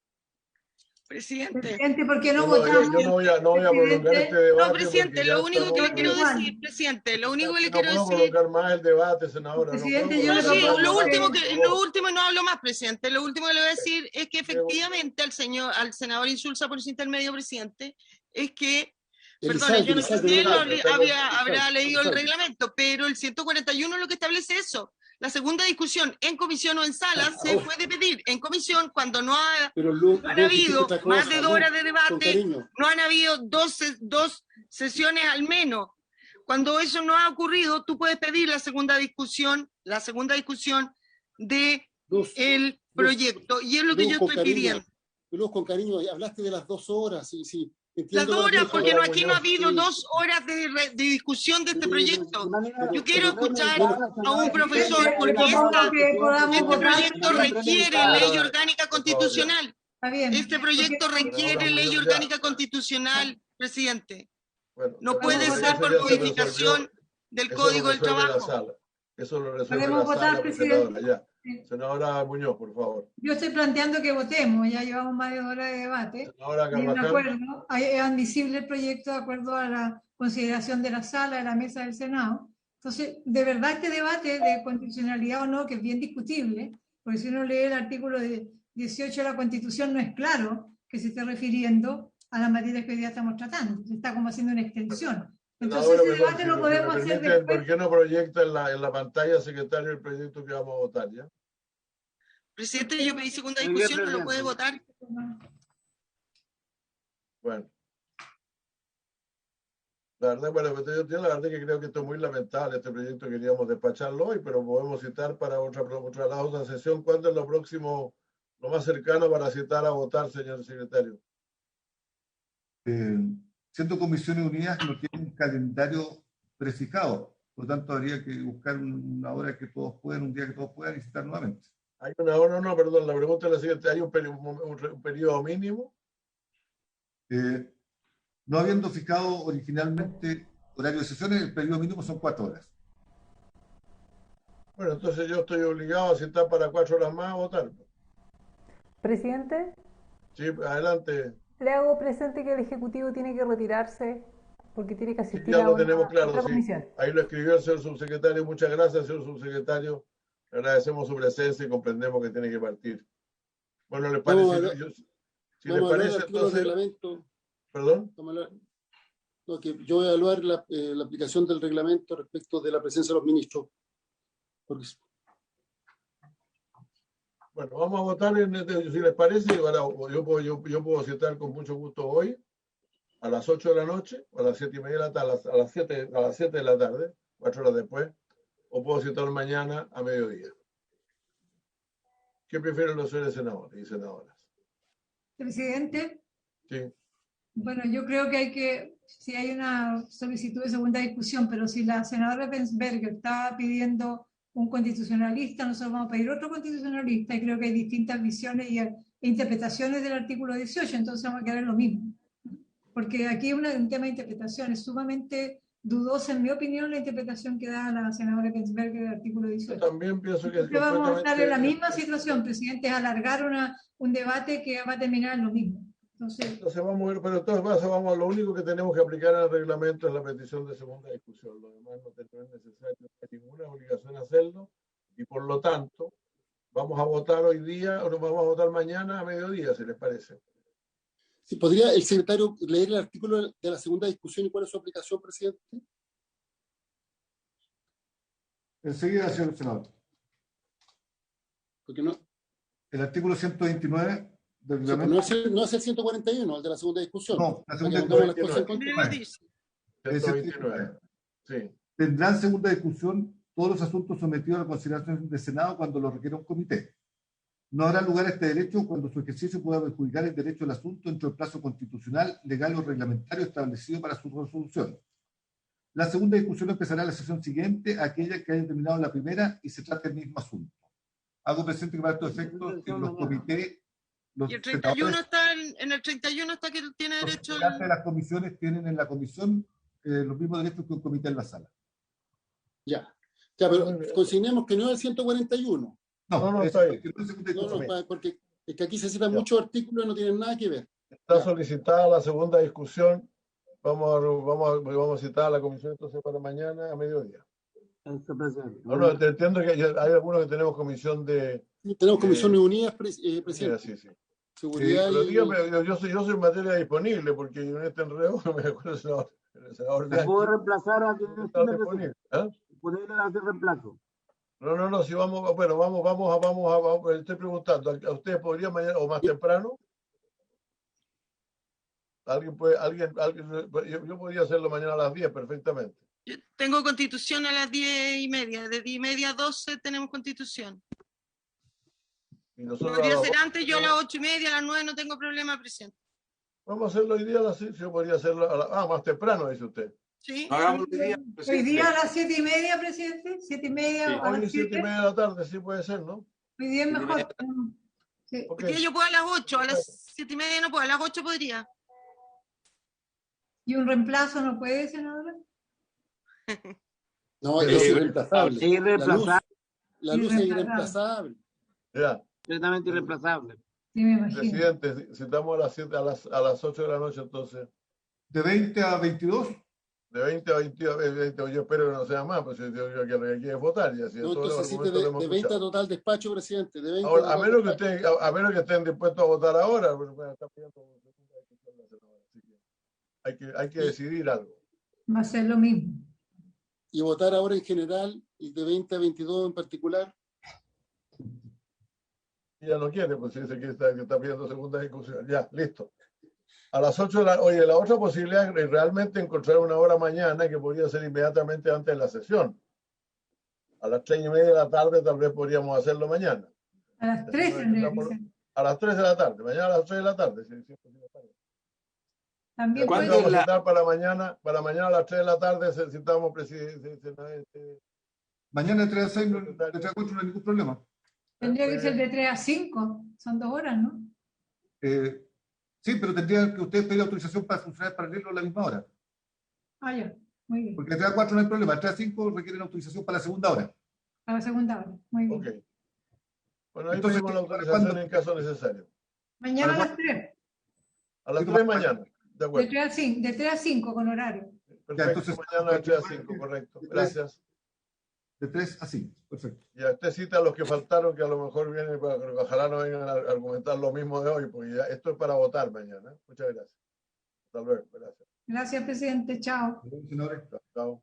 Presidente, ¿por qué no votamos? Yo no voy a prolongar este debate. No, presidente, lo único que le quiero decir, presidente, lo único que le quiero decir... No puedo prolongar más el debate, senadora. Presidente, lo último no hablo más, presidente. Lo último que le voy a decir es que efectivamente al senador Insulza, por su intermedio, presidente, es que... Perdón, yo no sé si él habrá leído el reglamento, pero el 141 es lo que establece eso. La segunda discusión en comisión o en sala se puede pedir en comisión cuando no han habido más de 2 horas de debate, no han habido dos sesiones al menos. Cuando eso no ha ocurrido, tú puedes pedir la segunda discusión de el proyecto, y es lo que yo estoy pidiendo. Luz, con cariño, hablaste de las 2 horas, sí. Las 2 horas, porque aquí no ha habido 2 horas de discusión de este proyecto. Yo quiero escuchar a un profesor, porque este proyecto requiere ley orgánica constitucional. Este proyecto requiere ley orgánica constitucional, presidente. No puede ser por modificación del Código del Trabajo. Eso lo resuelve la sala, presidente. Senadora Muñoz, por favor. Yo estoy planteando que votemos, ya llevamos más de 2 horas de debate. Es admisible el proyecto de acuerdo a la consideración de la sala, de la mesa del Senado. Entonces, de verdad este debate de constitucionalidad o no, que es bien discutible, porque si uno lee el artículo 18 de la Constitución no es claro que se esté refiriendo a las materias que hoy día estamos tratando. Se está como haciendo una extensión. Entonces ese debate lo podemos hacer después. ¿Por qué no proyecta en la pantalla, secretario, el proyecto que vamos a votar ya? Presidente, yo pedí segunda discusión, ¿no lo puede votar? Bueno. La verdad que creo que esto es muy lamentable, este proyecto queríamos despacharlo hoy, pero podemos citar para otra sesión. ¿Cuándo es lo próximo, lo más cercano para citar a votar, señor secretario? Siendo comisiones unidas no tienen un calendario prefijado, por lo tanto habría que buscar una hora que todos puedan, un día que todos puedan y citar nuevamente. Hay una hora, perdón, la pregunta es la siguiente: ¿hay un periodo mínimo? No habiendo fijado originalmente horario de sesiones, el periodo mínimo son 4 horas. Bueno, entonces yo estoy obligado a citar para 4 horas más a votar. Presidente. Sí, adelante. Le hago presente que el Ejecutivo tiene que retirarse porque tiene que asistir ya a lo tenemos claro, otra sí. comisión. Ahí lo escribió el señor subsecretario. Muchas gracias, señor subsecretario. Le agradecemos su presencia y comprendemos que tiene que partir. Bueno, ¿le parece? Si le parece, entonces... ¿Perdón? No, que yo voy a evaluar la aplicación del reglamento respecto de la presencia de los ministros. Porque... Bueno, vamos a votar, si les parece. Yo puedo citar con mucho gusto hoy, a las 8 de la noche, o a las 7:30 de la tarde, a las 7 de la tarde, 4 horas después, o puedo citar mañana a mediodía. ¿Qué prefieren los señores senadores y senadoras? Presidente. Sí. Bueno, yo creo que si hay una solicitud de segunda discusión, pero si la senadora Bensberger está pidiendo un constitucionalista, nosotros vamos a pedir otro constitucionalista, y creo que hay distintas visiones e interpretaciones del artículo 18, entonces vamos a quedar en lo mismo. Porque aquí un tema de interpretación, es sumamente dudosa, en mi opinión, la interpretación que da la senadora Bensberger del artículo 18. Yo también pienso que vamos a estar en la misma situación, presidente, es alargar un debate que va a terminar en lo mismo. Entonces vamos a ver, pero entonces vamos a lo único que tenemos que aplicar al reglamento es la petición de segunda discusión. Lo demás no es necesario, no hay ninguna obligación a hacerlo, y por lo tanto vamos a votar hoy día o nos vamos a votar mañana a mediodía, si les parece. ¿Sí, podría el secretario leer el artículo de la segunda discusión y cuál es su aplicación, presidente? Enseguida, señor senador. Porque no. El artículo 129 del reglamento. No es el 141, el de la segunda discusión. No, la segunda discusión. 129. Sí. Tendrán segunda discusión todos los asuntos sometidos a la consideración del Senado cuando lo requiera un comité. No habrá lugar a este derecho cuando su ejercicio pueda perjudicar el derecho al asunto dentro del plazo constitucional, legal o reglamentario establecido para su resolución. La segunda discusión empezará la sesión siguiente, aquella que haya terminado la primera, y se trata del mismo asunto. Hago presente que para estos efectos en los comités... Y el 31 está en el 31 está que tiene derecho... Los de las comisiones tienen en la comisión los mismos derechos que un comité en la sala. Ya, pero consignemos que no es el 141. No, está bien. Porque es que aquí se citan muchos artículos y no tienen nada que ver. Está solicitada la segunda discusión. Vamos a citar a la comisión entonces para mañana a mediodía. Bueno, entiendo que hay algunos que tenemos comisión de... Tenemos comisiones unidas, presidente. Sí. Seguridad pero dígame, yo soy en materia disponible, porque en este enredo me acuerdo el senador Bianchi. ¿Puedo reemplazar a quien está disponible? ¿Poder hacer reemplazo? No, si vamos, bueno, vamos, estoy preguntando, ¿a ustedes podría mañana o más temprano? Yo podría hacerlo mañana a las 10 perfectamente. Yo tengo constitución a las 10:30, de 10:30 a 12 tenemos constitución. Podría ser antes, yo a las 8:30, a las 9 no tengo problema, presidente. Vamos a hacerlo hoy día a las 6, yo podría hacerlo más temprano, dice usted. Sí. Hoy día a las 7:30, presidente, 7:30. Hoy 7:30 de la tarde, sí puede ser, ¿no? Hoy día es mejor. Sí. Porque yo puedo a las 8, a las 7:30 no puedo, a las 8 podría. ¿Y un reemplazo no puede, senadora? No, es irreemplazable. Es irreemplazable. La luz es irreemplazable. Ya. Completamente irreemplazable. Sí, me imagino. Presidente, citamos a las 7, a las 8 de la noche, entonces. ¿De 20 a 22? De 20 a 22, yo espero que no sea más, pues yo creo que lo que quiere votar. Y así, no, entonces sí, de 20 a total despacho, presidente. De 20 ahora, a menos que estén dispuestos a votar ahora, bueno, está pidiendo hay que decidir algo. Va a ser lo mismo. Y votar ahora en general y de 20 a 22 en particular. Ya no quiere, pues dice que está pidiendo segunda discusión. Ya, listo. A las 8 de la... Oye, la otra posibilidad es realmente encontrar una hora mañana que podría ser inmediatamente antes de la sesión. A las 3:30 de la tarde tal vez podríamos hacerlo mañana. A las 3 tendría que ser. A las 3 de la tarde, mañana a las 3 de la tarde. Sí. También ¿Cuándo vamos a citar para mañana? Para mañana a las 3 de la tarde citamos presidente. Mañana de 3 a 6, de 3 a 4 no hay ningún problema. Tendría que ser de 3 a 5, son 2 horas, ¿no? Sí, pero tendría que ustedes pedir autorización para funcionar paralelo a la misma hora. Ya, muy bien. Porque de 3 a 4 no hay problema, de 3 a 5 requieren autorización para la segunda hora. Para la segunda hora, muy bien. Okay. Bueno, ahí pedimos la autorización en caso necesario. Mañana a las 3. A las 3 mañana. De acuerdo. De 3 a 5 con horario. Perfecto, ya, entonces, mañana de 3 a 5, correcto. Gracias. De 3 a 5, perfecto. Ya usted cita a los que faltaron, que a lo mejor vienen, ojalá no vengan a argumentar lo mismo de hoy, porque ya esto es para votar mañana. Muchas gracias. Hasta luego. Gracias. Gracias, presidente. Chao. Chao.